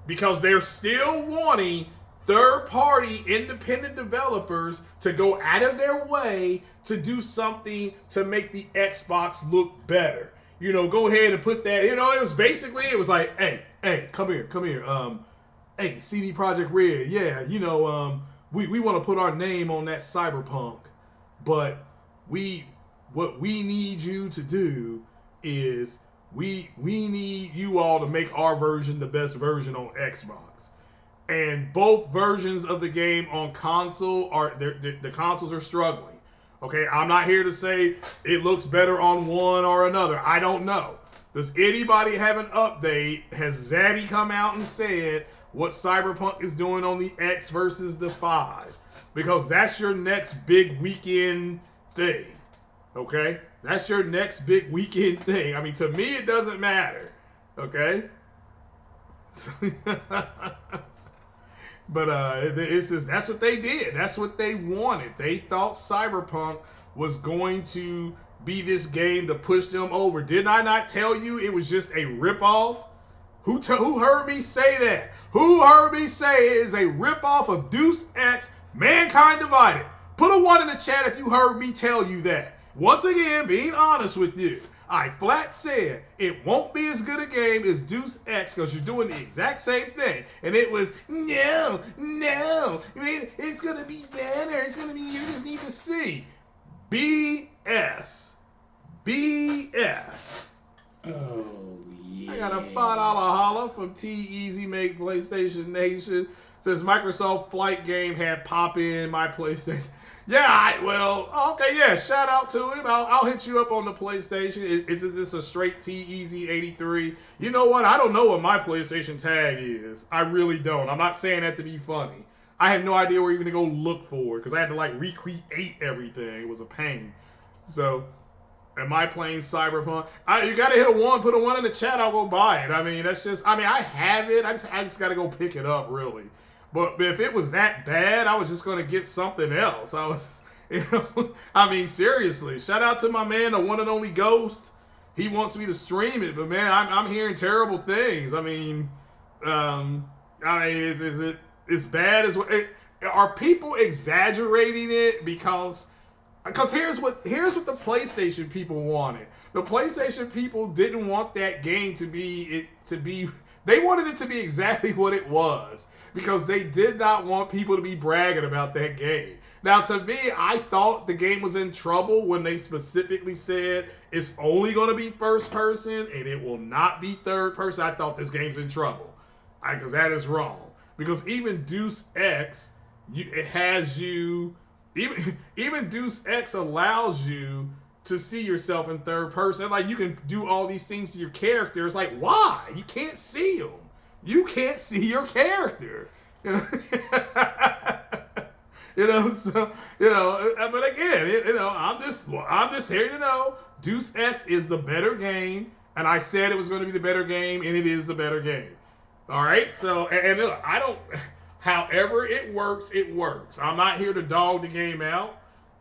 S1: because they're still wanting third-party independent developers to go out of their way to do something to make the Xbox look better. You know, go ahead and put that, you know, it was like, hey, come here. Hey, CD Projekt Red, yeah, you know, we want to put our name on that Cyberpunk, but what we need you to do is we need you all to make our version the best version on Xbox. And both versions of the game on console the consoles are struggling. Okay, I'm not here to say it looks better on one or another. I don't know. Does anybody have an update? Has Zaddy come out and said what Cyberpunk is doing on the X versus the 5? Because that's your next big weekend thing. Okay? That's your next big weekend thing. I mean, to me, it doesn't matter. Okay? But it's just, that's what they did. That's what they wanted. They thought Cyberpunk was going to be this game to push them over. Did I not tell you it was just a ripoff? Who heard me say that? Who heard me say it is a ripoff of Deus Ex Mankind Divided? Put a 1 in the chat if you heard me tell you that. Once again, being honest with you, I flat said it won't be as good a game as Deus Ex because you're doing the exact same thing. And it was, no. I mean, it's going to be better. It's going to be, you just need to see. BS.
S2: Oh, yeah.
S1: I got a $5 holla from T-Easy Make PlayStation Nation. Says Microsoft Flight game had pop in my PlayStation. Yeah, okay, yeah, shout out to him. I'll hit you up on the PlayStation. Is this a straight T-Easy 83? You know what? I don't know what my PlayStation tag is. I really don't. I'm not saying that to be funny. I have no idea where even to go look for it because I had to like recreate everything. It was a pain. So, am I playing Cyberpunk? You gotta hit a 1, put a 1 in the chat, I'll go buy it. I mean, that's just, I have it. I just gotta go pick it up, really. But if it was that bad, I was just going to get something else. I was, I mean, seriously. Shout out to my man, the one and only Ghost. He wants me to stream it, but man, I'm hearing terrible things. I mean, is it as bad as are people exaggerating it? Because here's what the PlayStation people wanted. The PlayStation people didn't want that game to be. They wanted it to be exactly what it was because they did not want people to be bragging about that game. Now, to me, I thought the game was in trouble when they specifically said it's only going to be first person and it will not be third person. I thought this game's in trouble because that is wrong. Because even Deus Ex, even Deus Ex allows you to see yourself in third person. Like, you can do all these things to your character. It's like, why? You can't see them. You can't see your character. You know? But again, I'm just here to know Deus Ex is the better game, and I said it was going to be the better game, and it is the better game. All right? So, and look, however it works, it works. I'm not here to dog the game out.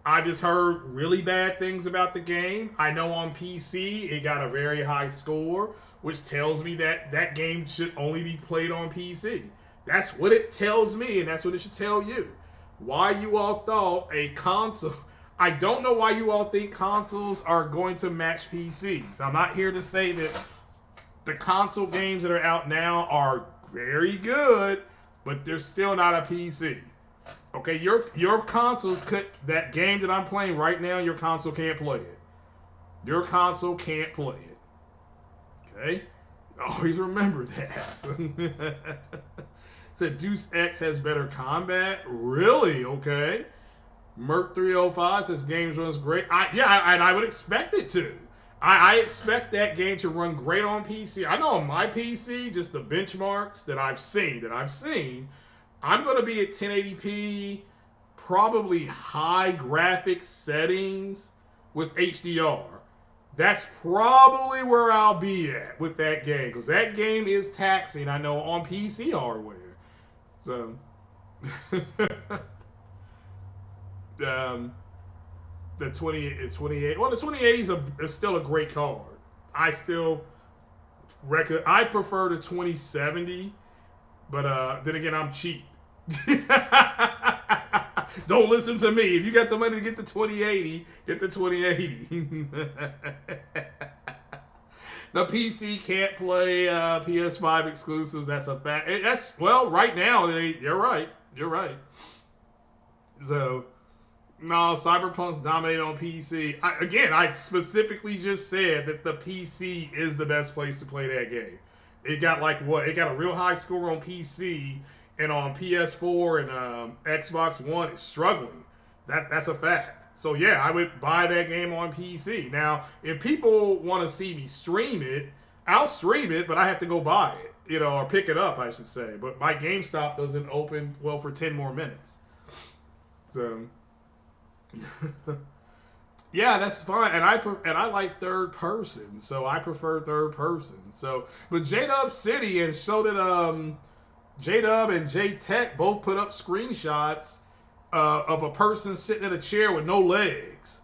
S1: I just heard really bad things about the game. I know on PC it got a very high score, which tells me that that game should only be played on PC. That's what it tells me, and that's what it should tell you. Why you all thought a console... I don't know why you all think consoles are going to match PCs. I'm not here to say that the console games that are out now are very good, but they're still not a PC. Okay, your consoles could, that game that I'm playing right now, your console can't play it. Your console can't play it. Okay? Always remember that. Said Deus Ex has better combat. Really? Okay. Merc 305 says games runs great. And I would expect it to. I expect that game to run great on PC. I know on my PC, just the benchmarks that I've seen, I'm going to be at 1080p, probably high graphics settings with HDR. That's probably where I'll be at with that game, because that game is taxing, I know, on PC hardware. So, the 28, well, the 2080 is still a great card. I prefer the 2070 But then again, I'm cheap. Don't listen to me. If you got the money to get the 2080, get the 2080. The PC can't play PS5 exclusives. That's a fact. That's, well, right now, you're right. You're right. So, no, Cyberpunk's dominating on PC. I specifically just said that the PC is the best place to play that game. It got like what? It got a real high score on PC, and on PS4 and Xbox One, it's struggling. That's a fact. So yeah, I would buy that game on PC. Now, if people want to see me stream it, I'll stream it, but I have to go buy it, you know, or pick it up, I should say. But my GameStop doesn't open well for 10 more minutes. So yeah, that's fine, and I like third person, so I prefer third person. So, but J-Dub City, and so did J-Dub and J-Tech both put up screenshots of a person sitting in a chair with no legs.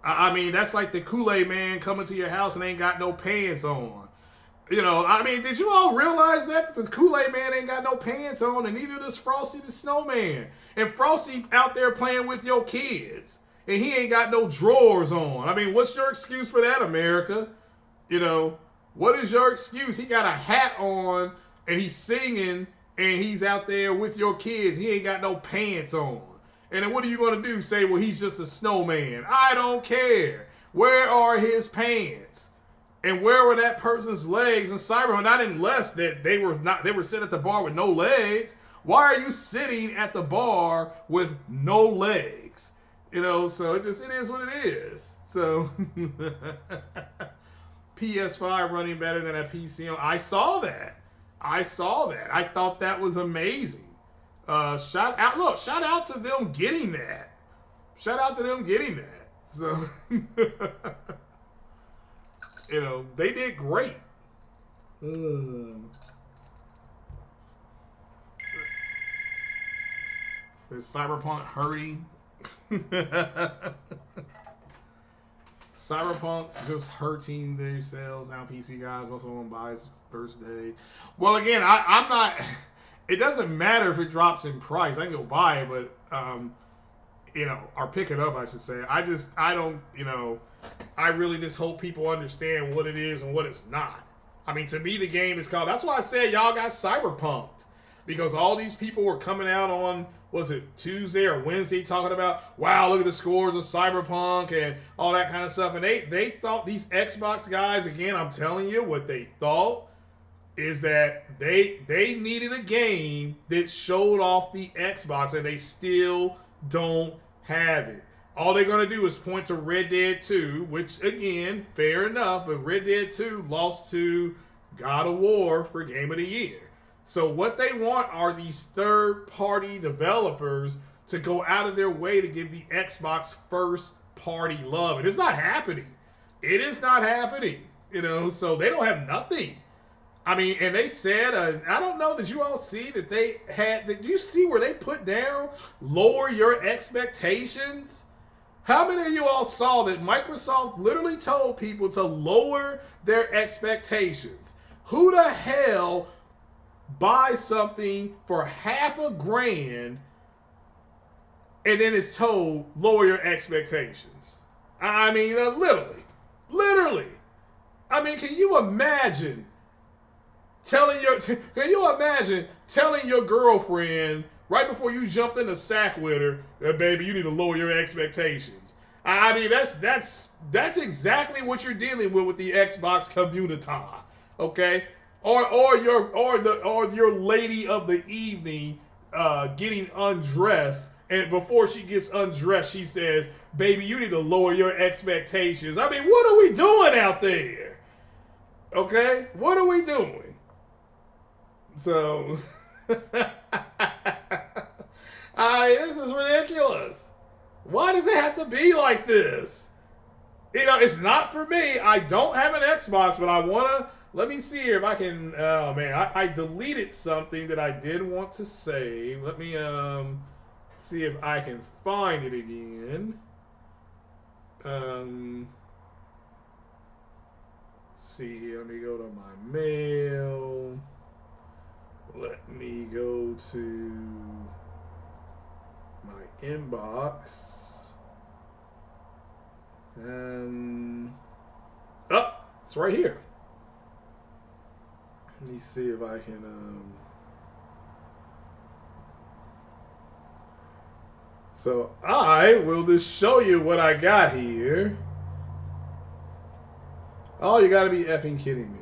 S1: I mean, that's like the Kool-Aid man coming to your house and ain't got no pants on. You know, I mean, did you all realize that the Kool-Aid man ain't got no pants on, and neither does Frosty the Snowman? And Frosty out there playing with your kids, and he ain't got no drawers on. I mean, what's your excuse for that, America? You know, what is your excuse? He got a hat on, and he's singing, and he's out there with your kids. He ain't got no pants on. And then what are you going to do? Say, well, he's just a snowman. I don't care. Where are his pants? And where were that person's legs in Cyberpunk? Not unless that they were sitting at the bar with no legs. Why are you sitting at the bar with no legs? You know, so it is what it is. So PS5 running better than a PC. I saw that. I thought that was amazing. Shout out to them getting that. So, you know, they did great. Is Cyberpunk hurting? Cyberpunk just hurting their sales now. PC guys, most of them buys first day. Well, again, I'm not. It doesn't matter if it drops in price. I can go buy it, but you know, or pick it up, I should say. I don't, you know, I really just hope people understand what it is and what it's not. I mean, to me, the game is called. That's why I said y'all got cyberpunked, because all these people were coming out on, was it Tuesday or Wednesday, talking about, wow, look at the scores of Cyberpunk and all that kind of stuff. And they thought, these Xbox guys, again, I'm telling you what they thought is that they needed a game that showed off the Xbox, and they still don't have it. All they're going to do is point to Red Dead 2, which, again, fair enough, but Red Dead 2 lost to God of War for Game of the Year. So what they want are these third-party developers to go out of their way to give the Xbox first-party love. And it's not happening. It is not happening. You know, so they don't have nothing. I mean, and they said, I don't know, did you all see that they had, did you see where they put down, lower your expectations? How many of you all saw that Microsoft literally told people to lower their expectations? Who the hell buys something for $500,000 and then is told, lower your expectations? I mean, literally. I mean, can you imagine telling your girlfriend right before you jumped in the sack with her, baby, you need to lower your expectations? I mean, that's exactly what you're dealing with the Xbox community, okay? Or your lady of the evening getting undressed, and before she gets undressed, she says, baby, you need to lower your expectations. I mean, what are we doing out there? Okay? What are we doing? So, this is ridiculous. Why does it have to be like this? You know, it's not for me. I don't have an Xbox, but I want to. Let me see here if I can. Oh, man. I deleted something that I did want to save. Let me see if I can find it again. See here. Let me go to my mail. Let me go to my inbox. And it's right here. Let me see if I can so I will just show you what I got here. Oh, you gotta be effing kidding me.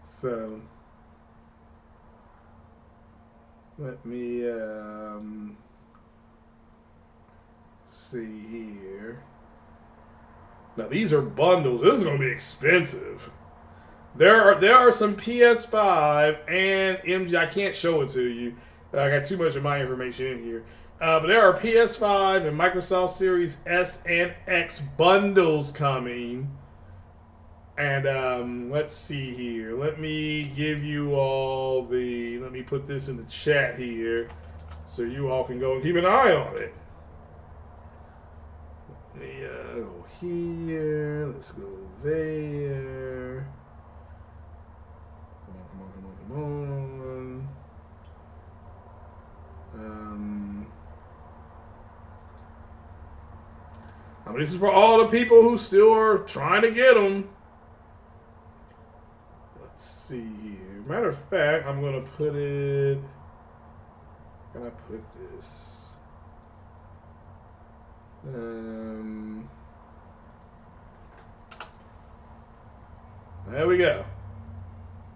S1: So let me see here. Now these are bundles. This is gonna be expensive. There are some PS5 and MG. I can't show it to you. I got too much of my information in here. But there are PS5 and Microsoft Series S and X bundles coming. And let's see here. Let me give you all the. Let me put this in the chat here, so you all can go and keep an eye on it. Let me go here. Let's go there. Come on. I mean, this is for all the people who still are trying to get them. Let's see here. Matter of fact, I'm gonna put it. Can I put this? There we go.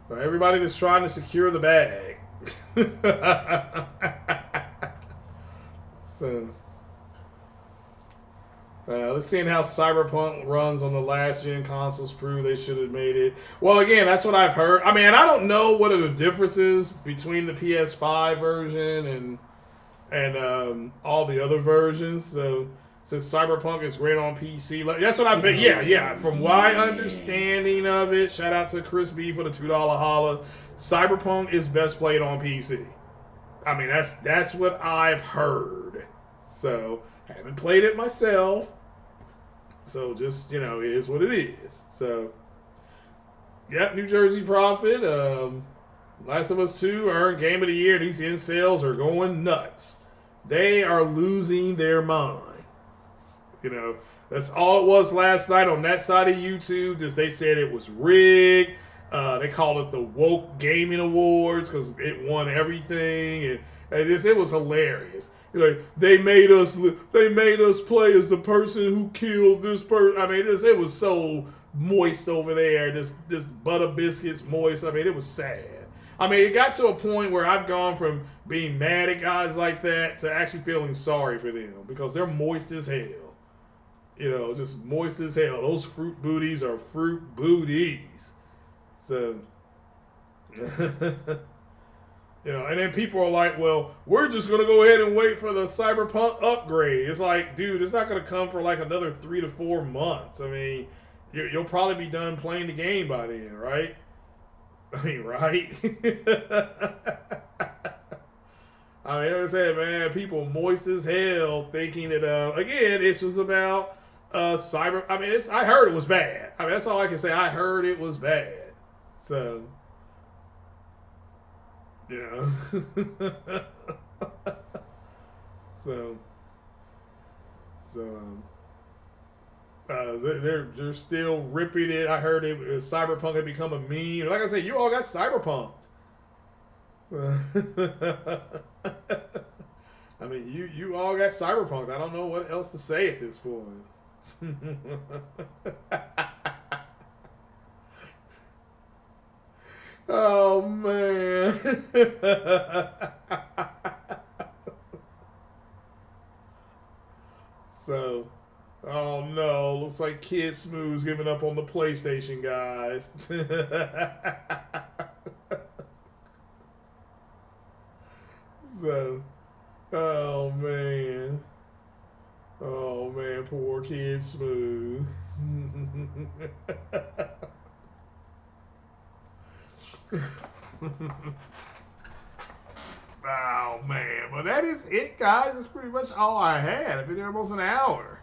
S1: For everybody that's trying to secure the bag. So, let's see how Cyberpunk runs on the last gen consoles. Prove they should have made it. Well, again, that's what I've heard. I mean, I don't know what are the differences between the PS5 version and all the other versions. So, since Cyberpunk is great on PC, that's what I've been. Yeah. From my understanding of it, shout out to Chris B for the $2 holla. Cyberpunk is best played on PC. I mean, that's what I've heard. So, I haven't played it myself. So, just, it is what it is. So, yep, New Jersey Prophet. Last of Us 2 earned Game of the Year. These incels are going nuts. They are losing their mind. That's all it was last night on that side of YouTube. Just they said it was rigged. They called it the Woke Gaming Awards because it won everything, and it was hilarious. They made us play as the person who killed this person. I mean, it was so moist over there. This butter biscuits moist. I mean, it was sad. I mean, it got to a point where I've gone from being mad at guys like that to actually feeling sorry for them because they're moist as hell. Just moist as hell. Those fruit booties are fruit booties. So, and then people are like, well, we're just going to go ahead and wait for the Cyberpunk upgrade. It's like, dude, it's not going to come for like another 3 to 4 months. I mean, you'll probably be done playing the game by then, right? I mean, right? I mean, like I said, man, people moist as hell thinking that, again, this was about cyber. I mean, I heard it was bad. I mean, that's all I can say. I heard it was bad. So, they're still ripping it. I heard Cyberpunk had become a meme. Like I said, you all got Cyberpunked. I mean, you all got Cyberpunked. I don't know what else to say at this point. Oh, man. So, oh, no. Looks like Kid Smooth's giving up on the PlayStation, guys. So, oh, man. Oh, man. Poor Kid Smooth. Oh, man. Well, that is it, guys. That's pretty much all I had. I've been here almost an hour.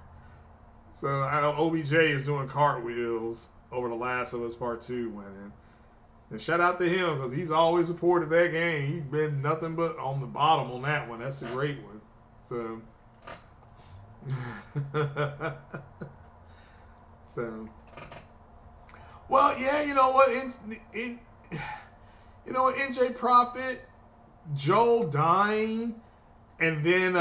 S1: So, I know OBJ is doing cartwheels. over The Last of Us Part 2 winning. And shout out to him because he's always supported that game. He's been nothing but on the bottom on that one. That's a great one. So, well, yeah, you know what? NJ Profit, Joel dying, and then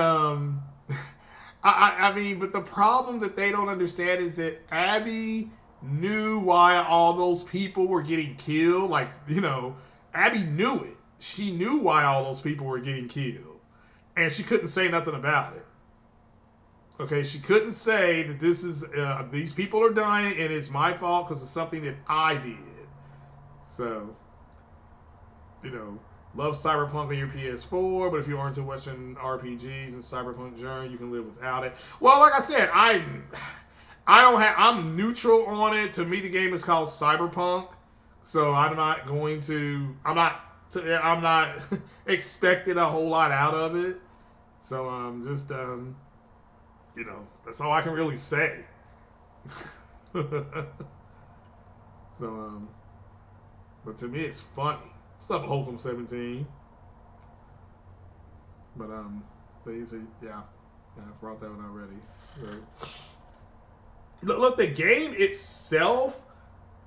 S1: I mean, but the problem that they don't understand is that Abby knew why all those people were getting killed. Like, you know, Abby knew it. She knew why all those people were getting killed. And she couldn't say nothing about it. Okay, she couldn't say that this is, these people are dying and it's my fault because it's something that I did. So, you know, love Cyberpunk on your PS4, but if you are into Western RPGs and Cyberpunk Journey, you can live without it. Well, like I said, I'm neutral on it. To me, the game is called Cyberpunk, so I'm not expecting a whole lot out of it. So just you know, that's all I can really say. So but to me, it's funny. What's up, Holcomb 17? But so he said, yeah, I brought that one already. Right. Look, the game itself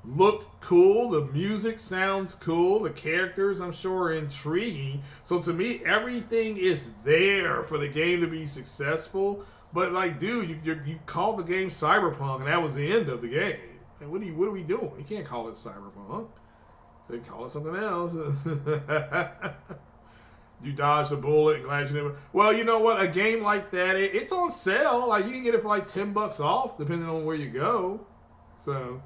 S1: looked cool. The music sounds cool. The characters, I'm sure, are intriguing. So to me, everything is there for the game to be successful. But like, dude, you called the game Cyberpunk, and that was the end of the game. And what are we doing? You can't call it Cyberpunk. So you call it something else. You dodged a bullet and glad you didn't. Well, you know what? A game like that, it's on sale. Like, you can get it for like $10 off, depending on where you go. So,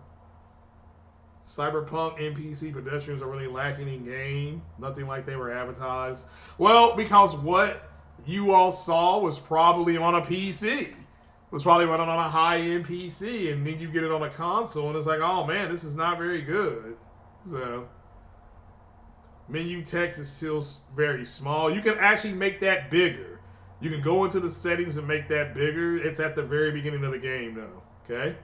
S1: Cyberpunk NPC pedestrians are really lacking in game. Nothing like they were advertised. Well, because what you all saw was probably on a PC. It was probably running on a high-end PC, and then you get it on a console, and it's like, oh man, this is not very good. So, menu text is still very small. You can actually make that bigger. You can go into the settings and make that bigger. It's at the very beginning of the game, though. Okay?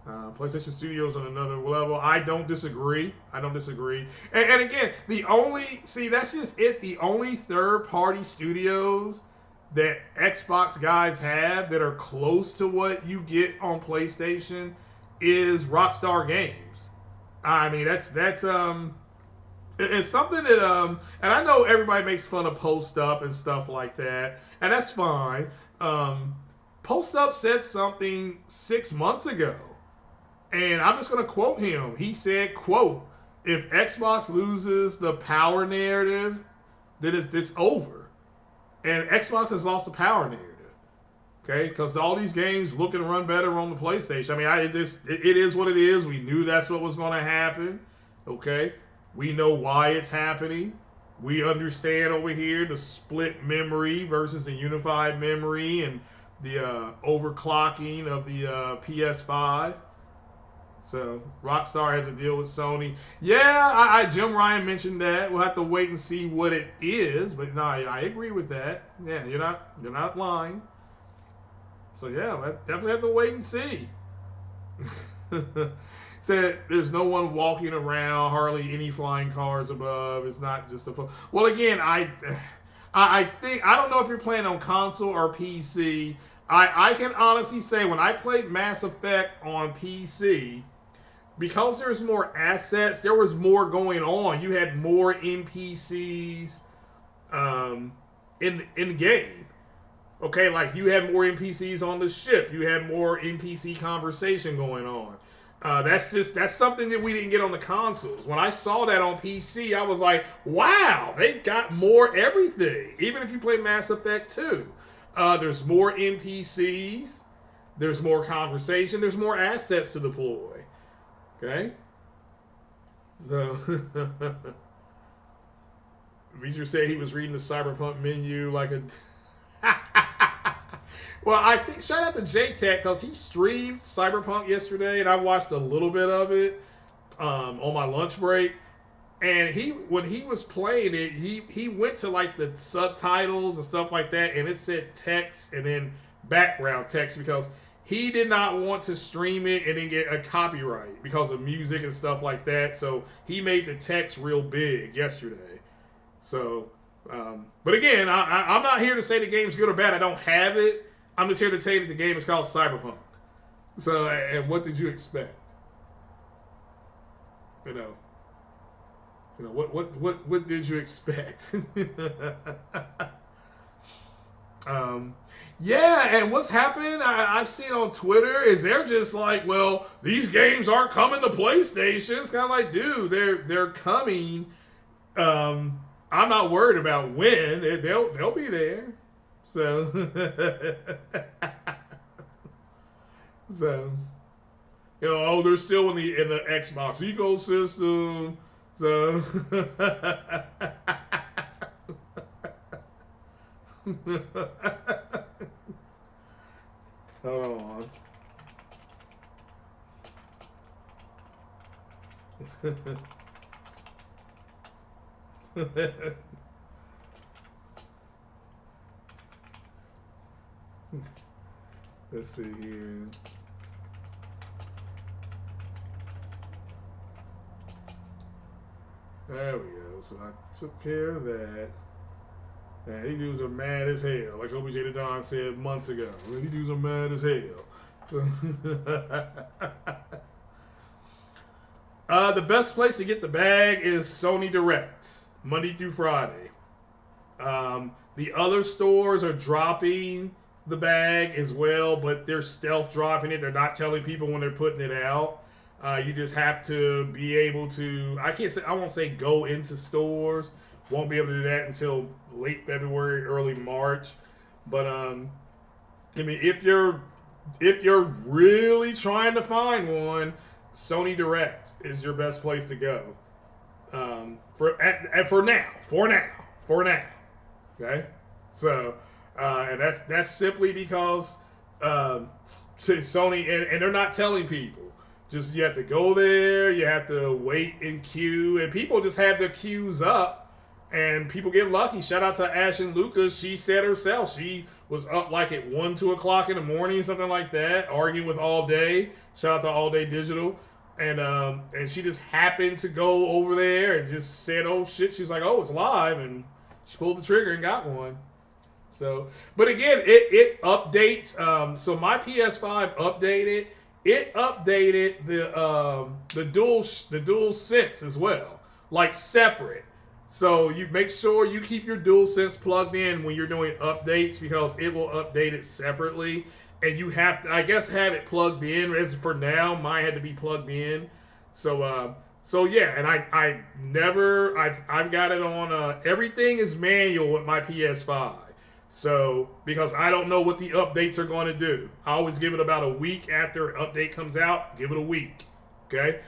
S1: PlayStation Studios on another level. I don't disagree. And again, that's just it. The only third-party studios that Xbox guys have that are close to what you get on PlayStation is Rockstar Games. I mean, it's something that and I know everybody makes fun of Post Up and stuff like that, and that's fine. Post Up said something 6 months ago, and I'm just going to quote him. He said, quote, if Xbox loses the power narrative, then it's over. And Xbox has lost the power narrative. Okay, because all these games look and run better on the PlayStation. I mean, it is what it is. We knew that's what was going to happen. Okay, we know why it's happening. We understand over here the split memory versus the unified memory and the overclocking of the PS5. So Rockstar has a deal with Sony. Yeah, Jim Ryan mentioned that. We'll have to wait and see what it is. But no, I agree with that. Yeah, you're not lying. So yeah, we'll definitely have to wait and see. Said there's no one walking around, hardly any flying cars above. It's not just a. Well, again, I think I don't know if you're playing on console or PC. I can honestly say when I played Mass Effect on PC, because there's more assets, there was more going on. You had more NPCs in the game. Okay, like you had more NPCs on the ship. You had more NPC conversation going on. That's something that we didn't get on the consoles. When I saw that on PC, I was like, wow, they've got more everything. Even if you play Mass Effect 2, there's more NPCs, there's more conversation, there's more assets to deploy. Okay? So, Vitra said he was reading the Cyberpunk menu like a... Well, I think shout out to J-Tech because he streamed Cyberpunk yesterday, and I watched a little bit of it on my lunch break. And when he was playing it, he went to like the subtitles and stuff like that, and it said text and then background text because he did not want to stream it and then get a copyright because of music and stuff like that. So he made the text real big yesterday. So, but again, I'm not here to say the game's good or bad. I don't have it. I'm just here to tell you that the game is called Cyberpunk. So, and what did you expect? You know, what did you expect? Yeah, and what's happening, I've seen on Twitter, is they're just like, well, these games aren't coming to PlayStation. It's kind of like, dude, they're coming. I'm not worried about when. They'll be there. So, so, oh, they're still in the Xbox ecosystem. So, hold on. Let's see here. There we go. So I took care of that. Yeah, these dudes are mad as hell. Like OBJ the Don said months ago. These dudes are mad as hell. So the best place to get the bag is Sony Direct, Monday through Friday. The other stores are dropping the bag as well, but they're stealth dropping it. They're not telling people when they're putting it out. You just have to be able to, I won't say go into stores. Won't be able to do that until late February, early March. But I mean, if you're really trying to find one, Sony Direct is your best place to go. For now. Okay, so and that's simply because Sony and they're not telling people. Just you have to go there, you have to wait in queue, and people just have their queues up. And people get lucky. Shout out to Ash and Lucas. She said herself she was up like at 1, 2 o'clock in the morning, something like that, arguing with All Day. Shout out to All Day Digital. And she just happened to go over there and just said, oh shit. She was like, oh, it's live. And she pulled the trigger and got one. So, but again, it updates. So my PS5 updated. It updated the dual sense as well, like separate. So you make sure you keep your DualSense plugged in when you're doing updates because it will update it separately. And you have to, I guess, have it plugged in. As for now, mine had to be plugged in. So yeah, and I've got it on, everything is manual with my PS5. So, because I don't know what the updates are going to do. I always give it about a week after an update comes out, give it a week. Okay,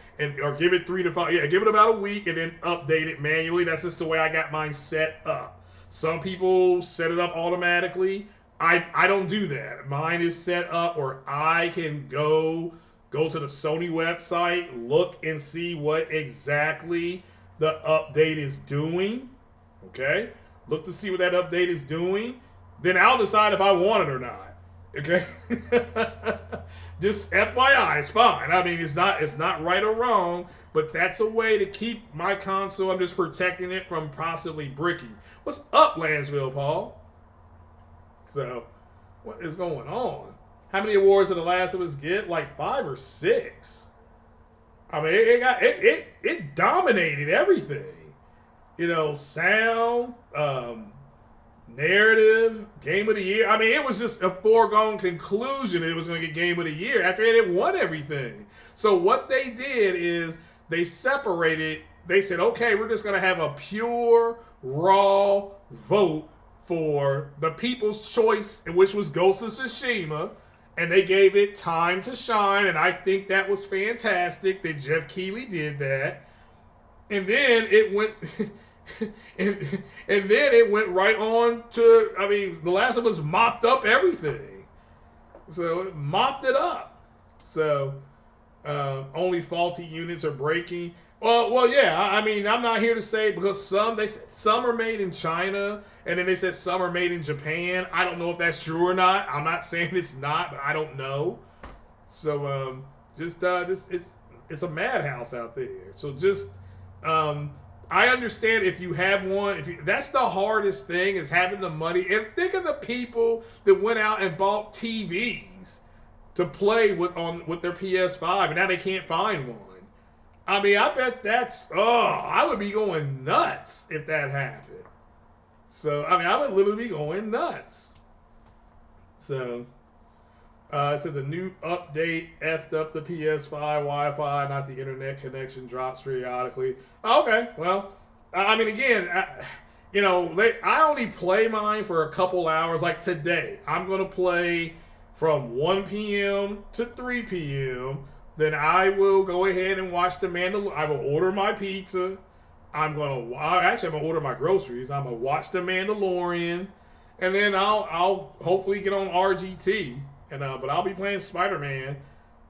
S1: or give it 3 to 5. Yeah, give it about a week and then update it manually. That's just the way I got mine set up. Some people set it up automatically. I don't do that. Mine is set up where I can go to the Sony website, look and see what exactly the update is doing. Okay, look to see what that update is doing. Then I'll decide if I want it or not. Okay. Just FYI, it's fine. I mean, it's not right or wrong, but that's a way to keep my console. I'm just protecting it from possibly bricking. What's up, Lansville, Paul? So, what is going on? How many awards did The Last of Us get? Like 5 or 6. I mean, it dominated everything. You know, sound, narrative, game of the year. I mean, it was just a foregone conclusion it was going to get game of the year after it had won everything. So what they did is they separated. They said, okay, we're just going to have a pure, raw vote for the people's choice, which was Ghost of Tsushima. And they gave it time to shine. And I think that was fantastic that Jeff Keighley did that. And then it went... and then it went right on to, I mean, The Last of Us mopped up everything. So it mopped it up. So only faulty units are breaking. Well, yeah. I mean, I'm not here to say because some are made in China, and then they said some are made in Japan. I don't know if that's true or not. I'm not saying it's not, but I don't know. So it's a madhouse out there. So I understand if you have one. That's the hardest thing is having the money. And think of the people that went out and bought TVs to play with their PS5, and now they can't find one. I mean, I bet I would be going nuts if that happened. So, I mean, I would literally be going nuts. So, it said the new update effed up the PS5 Wi-Fi, not the internet connection drops periodically. Okay, well, I mean, again, I only play mine for a couple hours. Like today, I'm going to play from 1 p.m. to 3 p.m., then I will go ahead and watch The Mandalorian. I will order my pizza. I'm going to order my groceries. I'm going to watch The Mandalorian. And then I'll hopefully get on RGT. But I'll be playing Spider-Man.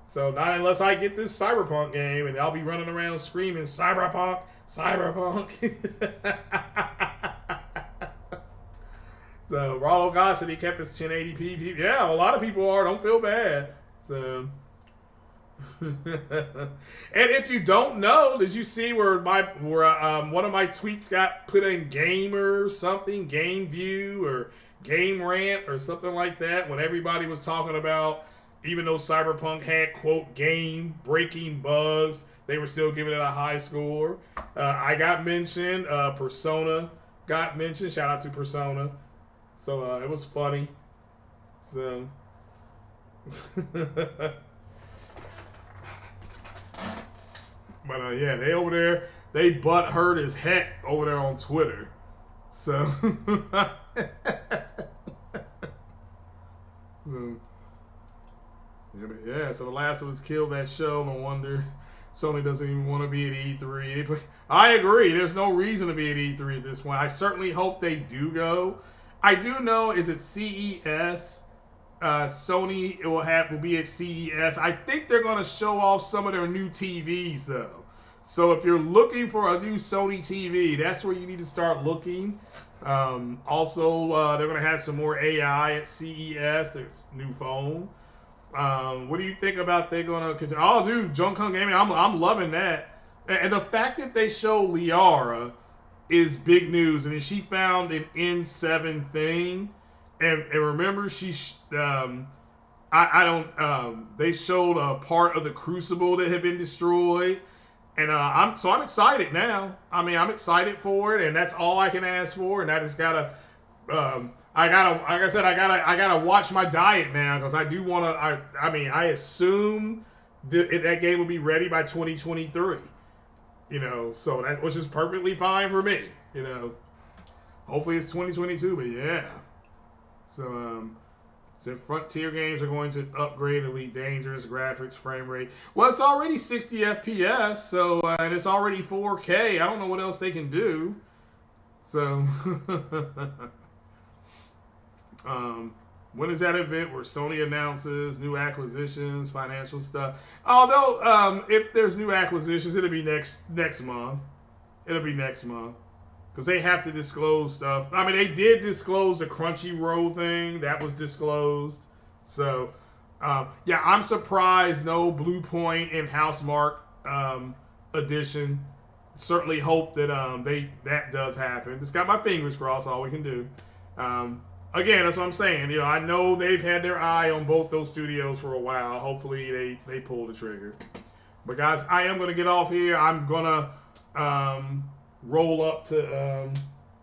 S1: So not unless I get this Cyberpunk game, and I'll be running around screaming, Cyberpunk, Cyberpunk. So Rollo God said he kept his 1080p. Yeah, a lot of people are. Don't feel bad. So... And if you don't know, did you see where one of my tweets got put in game or something, game view or game rant or something like that when everybody was talking about, even though Cyberpunk had quote game breaking bugs, they were still giving it a high score. I got mentioned. Persona got mentioned. Shout out to Persona. So it was funny. So. But yeah, they over there, they butt hurt as heck over there on Twitter. So, so The Last of Us killed that show. No wonder Sony doesn't even want to be at E3. I agree. There's no reason to be at E3 at this point. I certainly hope they do go. I do know, is it CES? Sony will be at CES. I think they're going to show off some of their new TVs though. So if you're looking for a new Sony TV, that's where you need to start looking. Also, they're going to have some more AI at CES. There's new phone. What do you think about they're going to continue? Oh, dude, Jung-Kung Gaming, I'm loving that. And the fact that they show Liara is big news. And then she found an N7 thing. And remember, they showed a part of the Crucible that had been destroyed, and I'm excited now. I mean, I'm excited for it, and that's all I can ask for. And I just gotta, like I said, I gotta watch my diet now because I do want to. I assume that game will be ready by 2023. So which is perfectly fine for me. Hopefully it's 2022, but yeah. So Frontier games are going to upgrade Elite Dangerous graphics, frame rate. Well, it's already 60 FPS, so and it's already 4K. I don't know what else they can do. So, when is that event where Sony announces new acquisitions, financial stuff? Although, if there's new acquisitions, it'll be next month. It'll be next month. Because they have to disclose stuff. I mean, they did disclose the Crunchyroll thing. That was disclosed. So, yeah, I'm surprised no Blue Point and Housemark edition. Certainly hope that that does happen. Just got my fingers crossed, all we can do. Again, that's what I'm saying. I know they've had their eye on both those studios for a while. Hopefully they pull the trigger. But guys, I am going to get off here. I'm going to... roll up to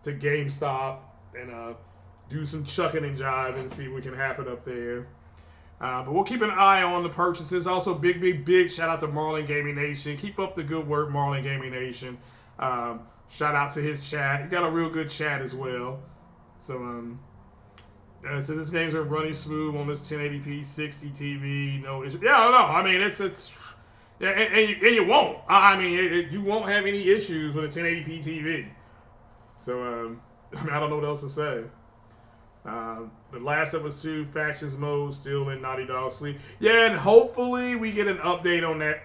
S1: GameStop and do some chucking and jiving and see what can happen up there. But we'll keep an eye on the purchases. Also, big shout out to Marlin Gaming Nation. Keep up the good work, Marlin Gaming Nation. Shout out to his chat. He got a real good chat as well. So so this game's been running smooth on this 1080p 60 TV. No issue. Yeah, I don't know. I mean, it's. Yeah, and you won't. I mean, you won't have any issues with a 1080p TV. So, I mean, I don't know what else to say. The Last of Us 2 Factions mode still in Naughty Dog sleep. Yeah, and hopefully we get an update on that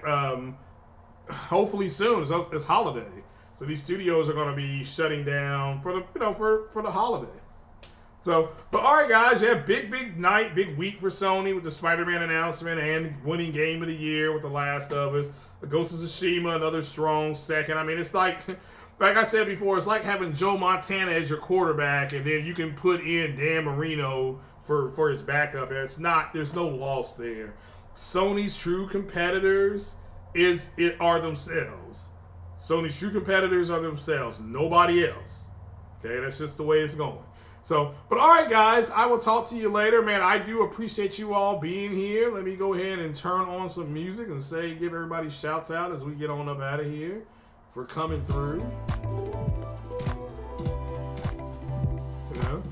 S1: hopefully soon. It's holiday, so these studios are going to be shutting down for the for the holiday. So, but all right, guys, yeah, big night, big week for Sony with the Spider-Man announcement and winning game of the year with The Last of Us. The Ghost of Tsushima, another strong second. I mean, it's like I said before, it's like having Joe Montana as your quarterback, and then you can put in Dan Marino for his backup. And there's no loss there. Sony's true competitors are themselves. Sony's true competitors are themselves, nobody else. Okay, that's just the way it's going. So, but all right, guys, I will talk to you later, man. I do appreciate you all being here. Let me go ahead and turn on some music and give everybody shouts out as we get on up out of here for coming through. You know?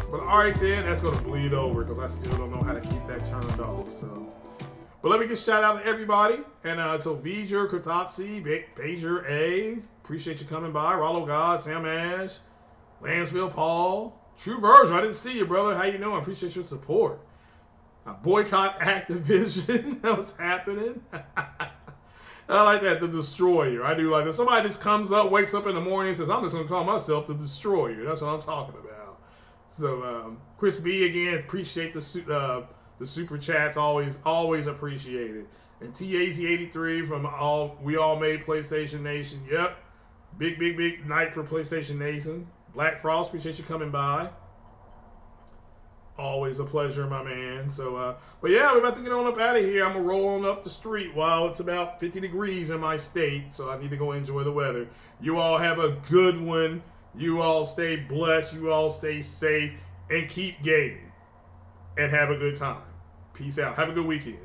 S1: But all right, then, that's going to bleed over because I still don't know how to keep that turned off. So, but let me get shout out to everybody. And so, V'ger, Cryptopsy, Bajer A, appreciate you coming by. Rollo God, Sam Ash, Lansville Paul, True Virgil, I didn't see you, brother. How you doing? Appreciate your support. Boycott Activision. That was happening. I like that, the Destroyer. I do like that. Somebody just comes up, wakes up in the morning and says, I'm just going to call myself the Destroyer. That's what I'm talking about. So, Chris B, again, appreciate the super chats. Always appreciate it. And TAZ83 from We All Made PlayStation Nation. Yep. Big night for PlayStation Nation. Black Frost, appreciate you coming by. Always a pleasure, my man. So, but yeah, we're about to get on up out of here. I'm going to roll on up the street while it's about 50 degrees in my state, so I need to go enjoy the weather. You all have a good one. You all stay blessed. You all stay safe. And keep gaming. And have a good time. Peace out. Have a good weekend.